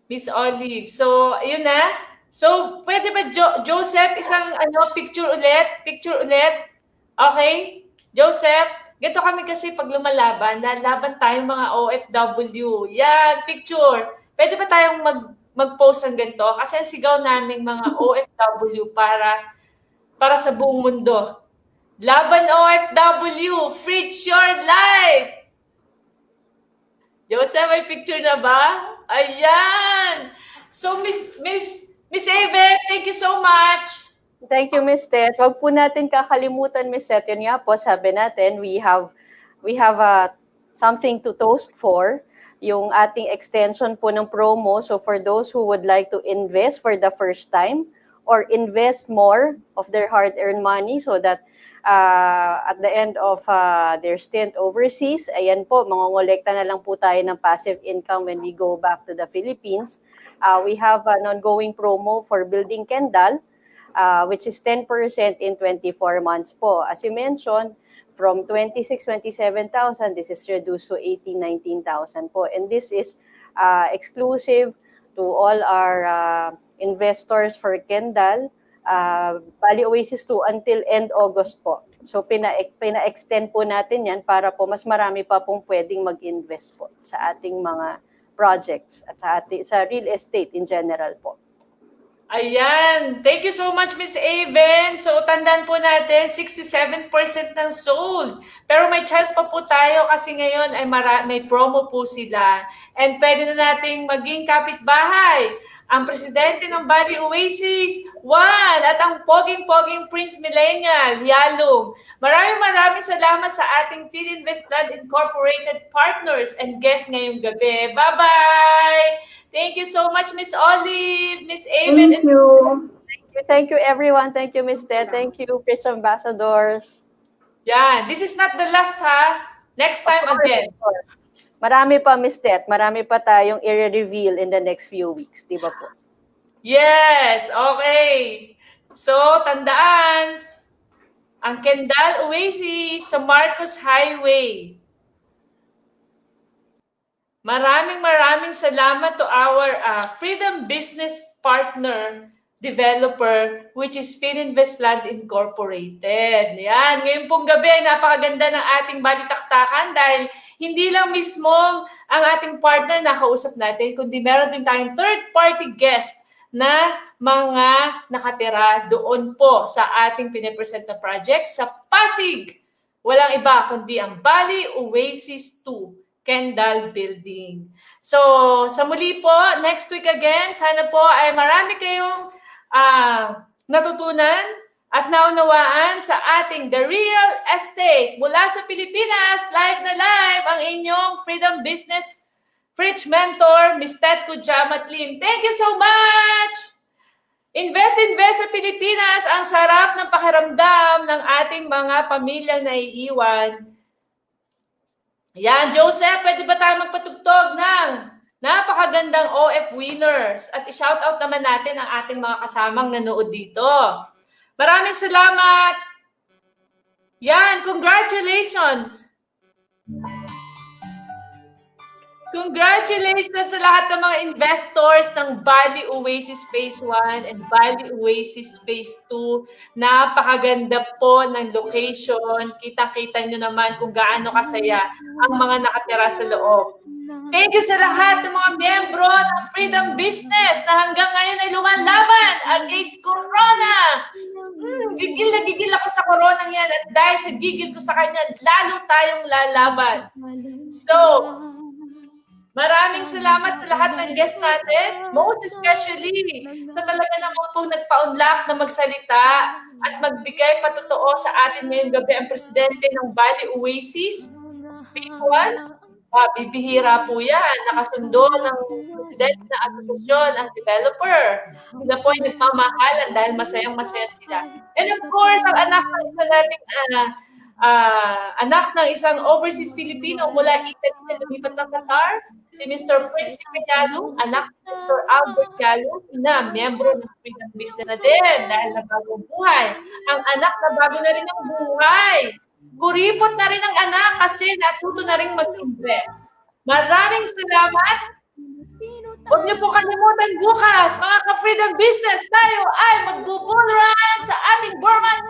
Miss Olive. So, ayun na. So, pwede ba, Joseph, isang picture ulit? Picture ulit? Okay? Joseph, ganito kami kasi pag lumalaban, lalaban tayong mga OFW. Yan, picture. Pwede ba tayong mag-post ng ganito? Kasi ang sigaw namin mga OFW para sa buong mundo. Laban OFW, Fridge your life! Joseph, may picture na ba? Ayan! So, Miss Ave, thank you so much! Thank you, Miss Tet. Huwag po natin kakalimutan, Miss Tet. Yun nga po, sabi natin, we have something to toast for, yung ating extension po ng promo. So for those who would like to invest for the first time or invest more of their hard-earned money so that at the end of their stint overseas, ayan po, mangongolekta na lang po tayo ng passive income when we go back to the Philippines. We have an ongoing promo for Building Kendall, which is 10% in 24 months po. As you mentioned, from 27,000, this is reduced to 19,000 po. And this is exclusive to all our investors for Kendall, Bali Oasis 2 until end August po. So pina-extend po natin yan para po mas marami pa pong pwedeng mag-invest po sa ating mga projects at sa real estate in general po. Ayan. Thank you so much, Miss Aven. So, tandaan po natin, 67% ng sold. Pero may chance pa po tayo kasi ngayon ay may promo po sila. And pwede na nating maging kapitbahay. Ang presidente ng Bali Oasis, Juan, at ang poging-poging Prince Millennial, Yalong. Maraming salamat sa ating Philinvestland Incorporated partners and guests ngayong gabi. Bye-bye! Thank you so much, Miss Olive, Miss Aven. Thank you. Thank you, everyone. Thank you, Ms. Ted. Thank you, Pitch Ambassadors. Yan. This is not the last, ha? Next time again. Marami pa, Ms. Ted. Marami pa tayong i-reveal in the next few weeks. Di ba po? Yes. Okay. So, tandaan, ang Kendall Oasis sa Marcos Highway. Maraming salamat to our Freedom Business Partner Developer, which is Philinvestland Incorporated. Yan. Ngayon pong gabi ay napakaganda ng ating balitaktakan dahil hindi lang mismo ang ating partner na kausap natin, kundi meron din tayong third-party guest na mga nakatira doon po sa ating pinipresent na project sa Pasig. Walang iba kundi ang Bali Oasis 2. Kendall Building. So, sa muli po, next week again, sana po ay marami kayong natutunan at naunawaan sa ating The Real Estate mula sa Pilipinas, live na live, ang inyong Freedom Business Fridge Mentor, Ms. Ted Kudjamatlim. Thank you so much! Invest sa Pilipinas, ang sarap ng pakiramdam ng ating mga pamilyang naiiwan. Yan, Joseph, pwede ba tayo magpatugtog ng napakagandang OF winners? At i-shoutout naman natin ang ating mga kasamang nanood dito. Maraming salamat! Yan, congratulations! Congratulations sa lahat ng mga investors ng Bali Oasis Phase 1 and Bali Oasis Phase 2. Napakaganda po ng location. Kita-kita nyo naman kung gaano kasaya ang mga nakatira sa loob. Thank you sa lahat ng mga miyembro ng Freedom Business na hanggang ngayon ay lumalaban against Corona. Gigil na gigil ako sa Corona yan at dahil sa gigil ko sa kanya, lalo tayong lalaban. So, maraming salamat sa lahat ng guests natin, most especially sa talaga naman pong nagpa-unlock na magsalita at magbigay patotoo sa atin ngayong gabi ang presidente ng Bali Oasis, Phase 1. Bibihira po yan. Nakasundo ng presidente ng asosasyon, ang developer. Sila po ay nagmamahalan dahil masayang-masaya sila. And of course, ang anak ng isang nating anak ng isang overseas Filipino mula Italy na lumipat ng Qatar, si Mr. Prince Cayalo, anak ni Mr. Albert Cayalo, na miyembro ng Freedom Business na din dahil nagbago buhay. Ang anak na bago na rin ang buhay. Kuripot na rin ang anak kasi natuto na rin mag-invest. Maraming salamat. Huwag niyo po kalimutan bukas, mga ka-Freedom Business, tayo ay magbubull run sa ating Burman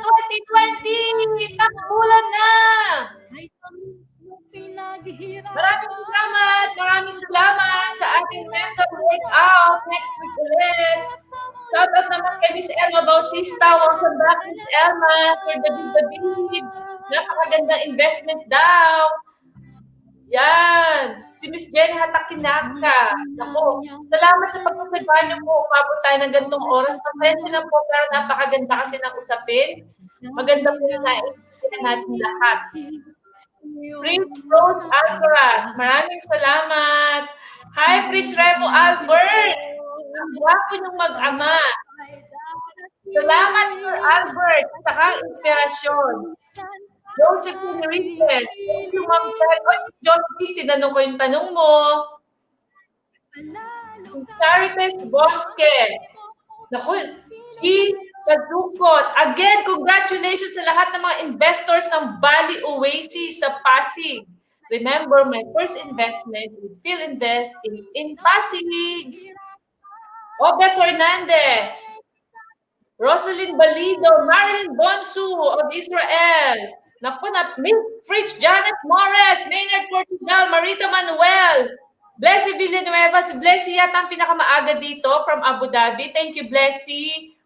2020. Tapulan na! Maraming salamat sa ating mental workout next week ulit. Shoutout naman kay Miss Elma Bautista. Welcome back, Miss Elma, for David. Napakagandang investment daw. Yan. Si Miss Jenny Hatakinaka. Naku, salamat sa pagkakagawa niyo po. Umabot tayo ng ganitong oras. Pasensya na po, pero napakaganda kasi ng usapin. Maganda po yung naiintindihan natin lahat. Prince Rose Alcaraz, maraming salamat. Hi, Prince Revo Albert. Ang gwapo niyong mag-ama. Salamat, Sir Albert, sa kang inspirasyon. Josephine Enriquez, thank you, Ma'am Ted. Josephine, tinanong ko yung tanong mo. Charites Bosque. Naku, G. Kazukot. Again, congratulations sa lahat ng mga investors ng Bali Oasis sa Pasig. Remember, my first investment with PhilInvest is in Pasig. Obet Hernandez. Rosalind Balido, Marilyn Bonsu of Israel. Naku na, Fritz Janet Morris, Maynard Portugal, Marita Manuel, Blessy Villanueva. Si Blessy yata ang pinakamaaga dito from Abu Dhabi. Thank you, Blessy.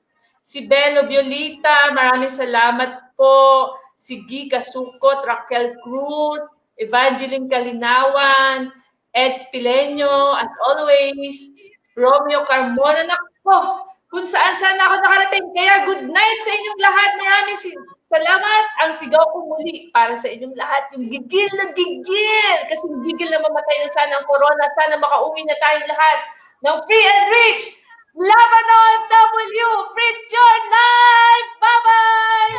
Si Belo Violita, maraming salamat po. Si Giga Sukot, Raquel Cruz, Evangeline Kalinawan, Ed Spileño, as always, Romeo Carmona. Naku, kung saan-saan ako nakarating. Kaya good night sa inyong lahat. Maraming salamat. Ang sigaw ko muli para sa inyong lahat. Yung gigil na gigil. Kasi gigil na mamatay na sana ang corona. Sana makauwi na tayong lahat ng free and rich. Laban OFW! Fritz your life! Bye-bye!